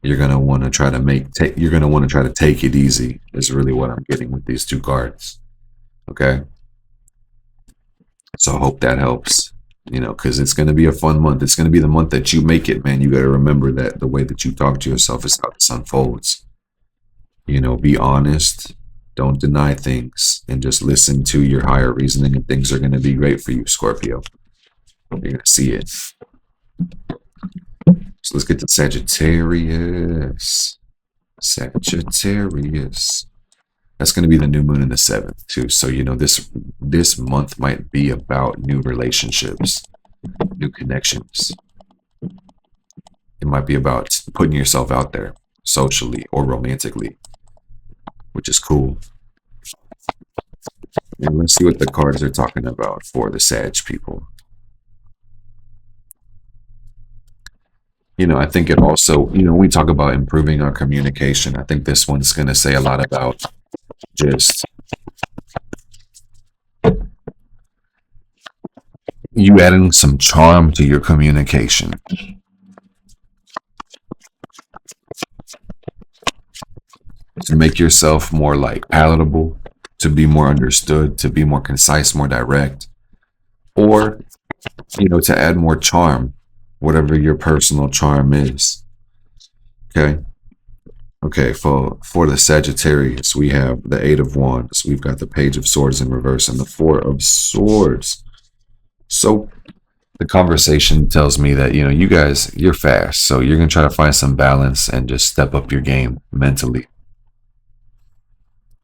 you're gonna want to try to you're gonna want to try to take it easy is really what I'm getting with these two cards. Okay. So I hope that helps, because it's going to be a fun month. It's going to be the month that you make it, man. You got to remember that the way that you talk to yourself is how this unfolds. Be honest, don't deny things, and just listen to your higher reasoning, and things are going to be great for you, Scorpio. You're going to see it. So let's get to Sagittarius. Sagittarius. That's going to be the new moon in the 7th too. So this month might be about new relationships, new connections. It might be about putting yourself out there, socially or romantically, which is cool. And let's see what the cards are talking about for the Sag people. I think it also, we talk about improving our communication. I think this one's going to say a lot about just you adding some charm to your communication. To make yourself more like palatable, to be more understood, to be more concise, more direct, or, to add more charm, whatever your personal charm is. Okay. Okay, for the Sagittarius, we have the Eight of Wands. We've got the Page of Swords in reverse and the Four of Swords. So the conversation tells me that, you guys, you're fast. So you're going to try to find some balance and just step up your game mentally.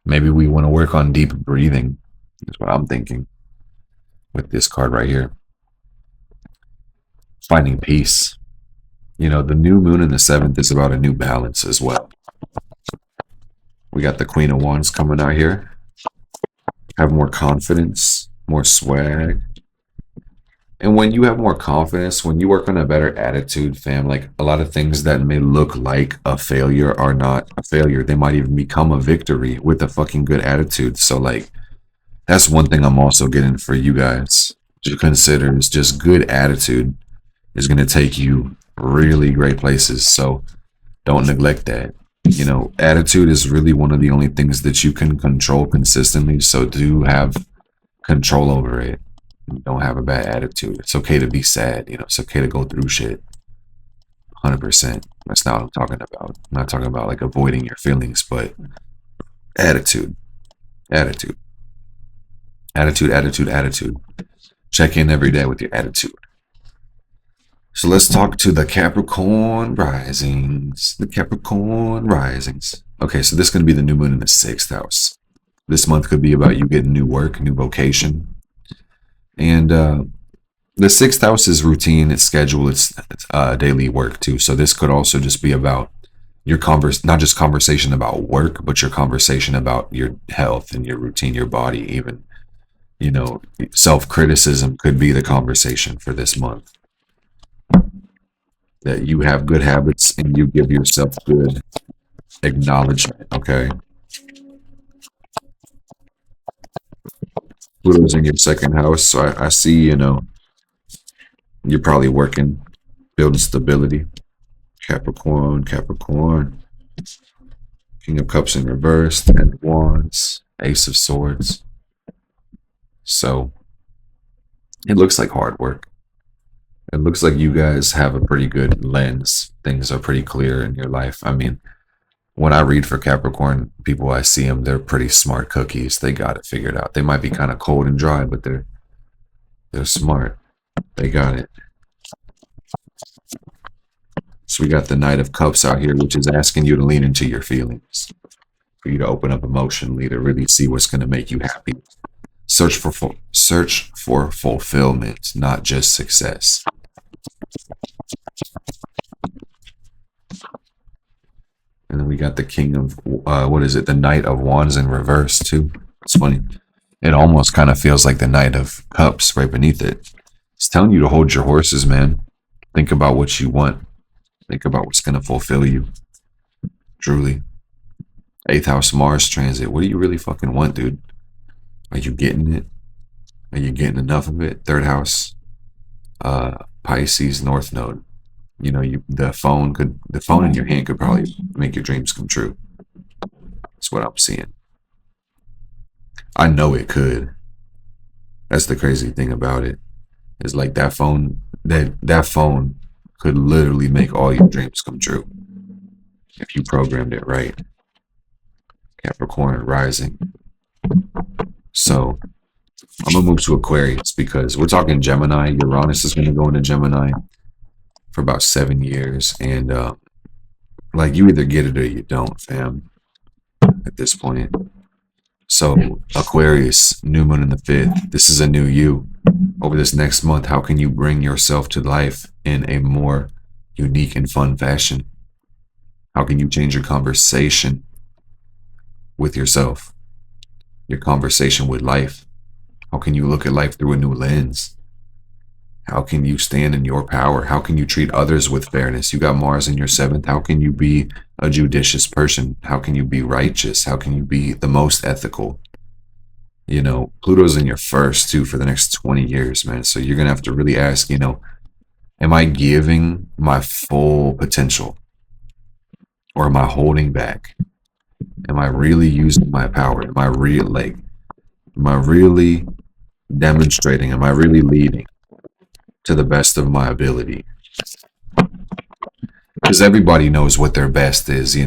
Maybe we want to work on deep breathing. That's what I'm thinking with this card right here. Finding peace. The new moon in the 7th is about a new balance as well. We got the Queen of Wands coming out here. Have more confidence, more swag. And when you have more confidence, when you work on a better attitude, fam, like a lot of things that may look like a failure are not a failure. They might even become a victory with a fucking good attitude. So like, that's one thing I'm also getting for you guys to consider is just good attitude is going to take you really great places. So don't neglect that. Attitude is really one of the only things that you can control consistently. So do have control over it. Don't have a bad attitude. It's okay to be sad. It's okay to go through shit. 100%. That's not what I'm talking about. I'm not talking about like avoiding your feelings, but attitude. Attitude. Attitude, attitude, attitude. Check in every day with your attitude. So let's talk to the Capricorn risings. The Capricorn risings. Okay, so this is going to be the new moon in the 6th house. This month could be about you getting new work, new vocation. And the 6th house is routine, it's schedule, it's daily work too. So this could also just be about your not just conversation about work, but your conversation about your health and your routine, your body even. Self-criticism could be the conversation for this month. That you have good habits and you give yourself good acknowledgement, okay? Pluto's in your 2nd house, so I see, you're probably working, building stability. Capricorn, Capricorn. King of Cups in reverse, 10 of Wands, Ace of Swords. So it looks like hard work. It looks like you guys have a pretty good lens. Things are pretty clear in your life. I mean, when I read for Capricorn people, I see them, they're pretty smart cookies. They got it figured out. They might be kind of cold and dry, but they're smart. They got it. So we got the Knight of Cups out here, which is asking you to lean into your feelings, for you to open up emotionally, to really see what's going to make you happy. Search for fulfillment, not just success. And then we got the King of, the Knight of Wands in reverse too. It's funny. It almost kind of feels like the Knight of Cups right beneath it. It's telling you to hold your horses, man. Think about what you want. Think about what's going to fulfill you. Truly. 8th house Mars transit. What do you really fucking want, dude? Are you getting it? Are you getting enough of it? 3rd house, Pisces North Node. The phone in your hand could probably make your dreams come true. That's what I'm seeing. I know it could. That's the crazy thing about it. Is like that phone could literally make all your dreams come true if you programmed it right. Capricorn rising. So I'm gonna move to Aquarius because we're talking Gemini. Uranus is gonna go into Gemini for about 7 years, and like you either get it or you don't, fam. At this point. So Aquarius, new moon in the 5th. This is a new you. Over this next month, how can you bring yourself to life in a more unique and fun fashion? How can you change your conversation with yourself, your conversation with life? How can you look at life through a new lens? How can you stand in your power? How can you treat others with fairness? You got Mars in your seventh. How can you be a judicious person? How can you be righteous? How can you be the most ethical? Pluto's in your first too for the next 20 years, man. So you're going to have to really ask, am I giving my full potential, or am I holding back? Am I really using my power? Am I really demonstrating? Am I really leading to the best of my ability? Because everybody knows what their best is.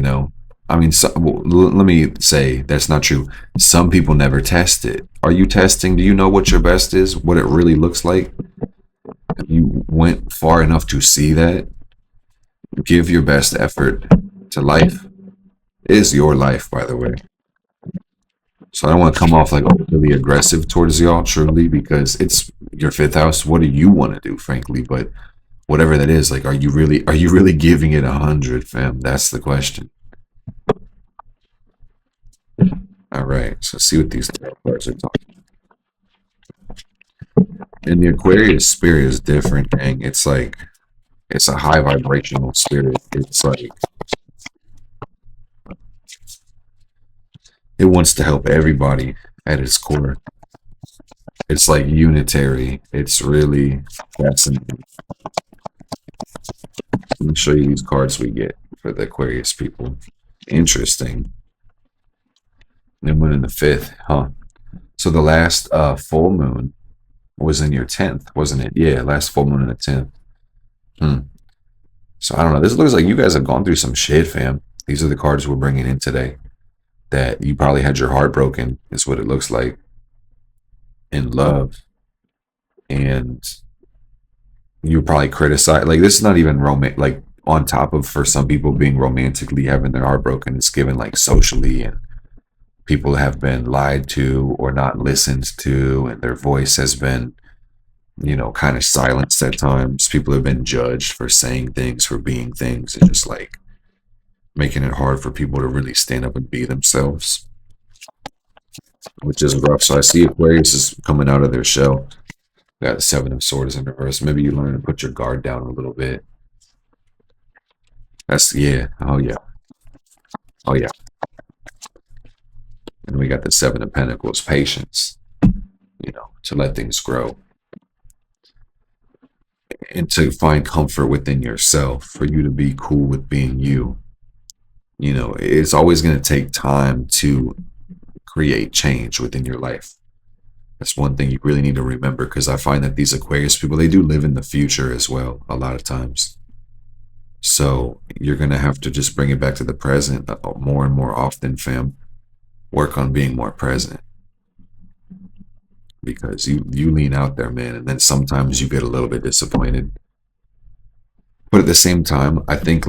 I mean, let me say that's not true. Some people never test it. Are you testing? Do you know what your best is? What it really looks like? If you went far enough to see that, give your best effort to life. It is your life, by the way. So I don't want to come off like really aggressive towards y'all, truly, because it's your fifth house. What do you want to do, frankly? But whatever that is, like, are you really giving it 100, fam? That's the question. All right, so see what these cards are talking. And the Aquarius spirit is different, gang. It's like it's a high vibrational spirit. It's like it wants to help everybody at its core. It's like unitary. It's really fascinating. Let me show you these cards we get for the Aquarius people. Interesting. New moon in the fifth, huh? So the last full moon was in your 10th, wasn't it? Yeah, last full moon in the 10th. So I don't know. This looks like you guys have gone through some shit, fam. These are the cards we're bringing in today. That you probably had your heart broken, is what it looks like. In love. And you probably criticized. Like, this is not even romantic. Like, on top of, for some people, being romantically having their heart broken, it's given like socially, and people have been lied to or not listened to, and their voice has been, kind of silenced at times. People have been judged for saying things, for being things, and just like making it hard for people to really stand up and be themselves, which is rough. So I see Aquarius is coming out of their shell. Got the Seven of Swords in reverse. Maybe you learn to put your guard down a little bit. Yeah. Oh yeah. Oh yeah. And we got the Seven of Pentacles, patience, to let things grow. And to find comfort within yourself, for you to be cool with being you. It's always going to take time to create change within your life. That's one thing you really need to remember, because I find that these Aquarius people, they do live in the future as well, a lot of times. So you're going to have to just bring it back to the present more and more often, fam. Work on being more present, because you lean out there, man, and then sometimes you get a little bit disappointed. But at the same time, I think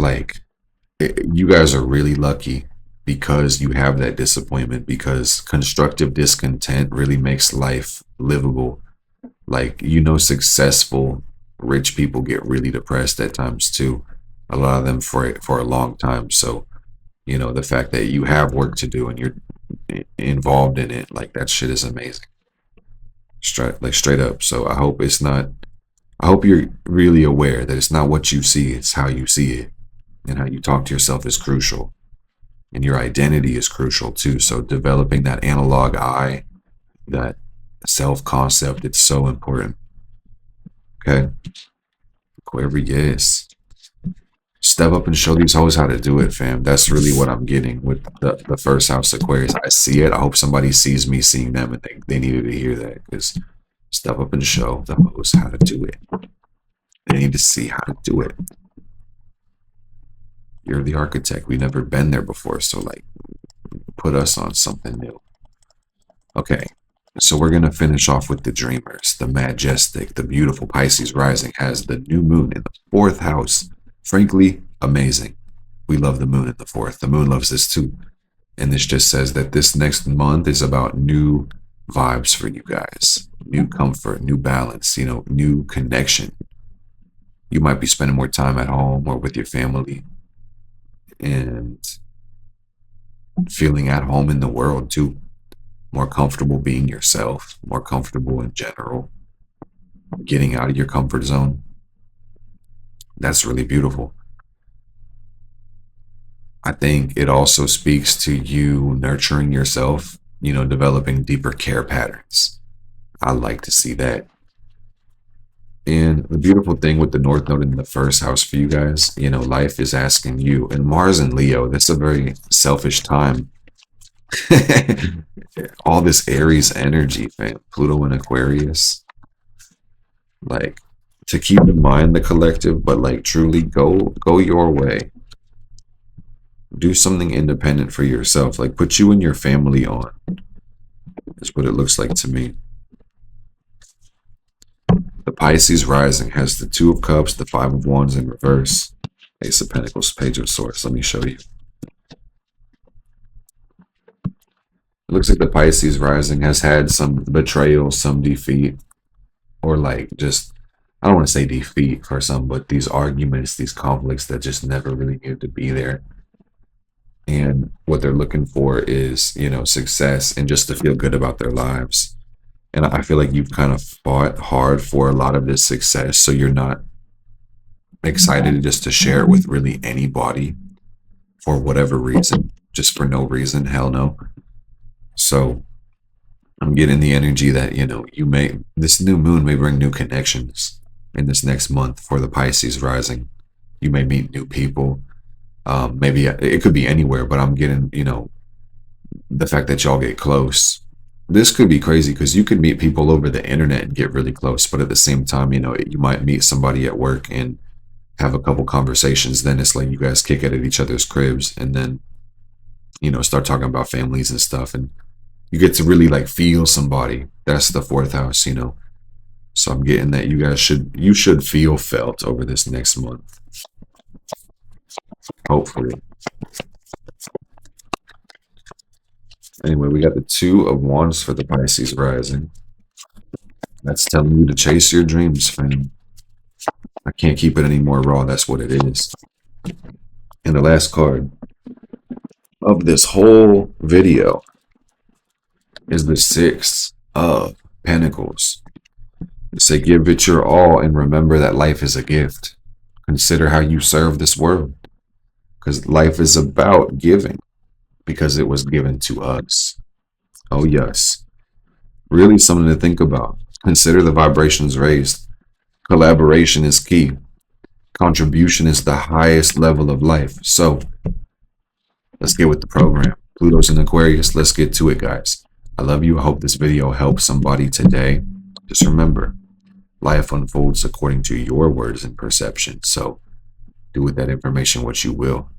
you guys are really lucky because you have that disappointment, because constructive discontent really makes life livable. Successful rich people get really depressed at times too, a lot of them for a long time. So the fact that you have work to do and you're involved in it, like, that shit is amazing, straight up. So I hope you're really aware that it's not what you see, it's how you see it, and how you talk to yourself is crucial, and your identity is crucial too. So developing that analog eye, that self-concept, it's so important. Okay, Aquarius, step up and show these hoes how to do it, fam. That's really what I'm getting with the first house Aquarius. I see it. I hope somebody sees me seeing them, and they needed to hear that, because step up and show the hoes how to do it. They need to see how to do it. You're the architect. We've never been there before, so put us on something new. Okay, so we're going to finish off with the dreamers, the majestic, the beautiful Pisces rising has the new moon in the fourth house. Frankly, amazing. We love the moon in the fourth. The moon loves this too. And this just says that this next month is about new vibes for you guys, new comfort, new balance, new connection. You might be spending more time at home or with your family. and feeling at home in the world too. More comfortable being yourself, more comfortable in general, getting out of your comfort zone. That's really beautiful. I think it also speaks to you nurturing yourself, developing deeper care patterns. I like to see that. And the beautiful thing with the North Node in the first house for you guys, life is asking you, and Mars and Leo, that's a very selfish time. All this Aries energy, fam. Pluto and Aquarius. Like, to keep in mind the collective, but like truly go your way. Do something independent for yourself. Like, put you and your family on. Is what it looks like to me. The Pisces rising has the Two of Cups, the Five of Wands in reverse. Ace of Pentacles, Page of Swords. Let me show you. It looks like the Pisces rising has had some betrayal, some defeat, or like just, I don't want to say defeat for some, but these arguments, these conflicts that just never really needed to be there. And what they're looking for is, success and just to feel good about their lives. And I feel like you've kind of fought hard for a lot of this success, so you're not excited just to share it with really anybody for whatever reason, just for no reason. Hell no. So I'm getting the energy that, this new moon may bring new connections in this next month for the Pisces rising. You may meet new people. Maybe it could be anywhere, but I'm getting, the fact that y'all get close. This could be crazy because you could meet people over the internet and get really close, but at the same time, you might meet somebody at work and have a couple conversations. Then it's like you guys kick it at each other's cribs, and then, start talking about families and stuff, and you get to really like feel somebody. That's the fourth house, So I'm getting that you should feel felt over this next month. Hopefully. Anyway, we got the Two of Wands for the Pisces rising. That's telling you to chase your dreams, fam. I can't keep it any more raw. That's what it is. And the last card of this whole video is the Six of Pentacles. They say, give it your all and remember that life is a gift. Consider how you serve this world. Because life is about giving. Because it was given to us. Oh, yes. Really something to think about. Consider the vibrations raised. Collaboration is key. Contribution is the highest level of life. So, let's get with the program. Pluto's in Aquarius. Let's get to it, guys. I love you. I hope this video helps somebody today. Just remember, life unfolds according to your words and perception. So, do with that information what you will.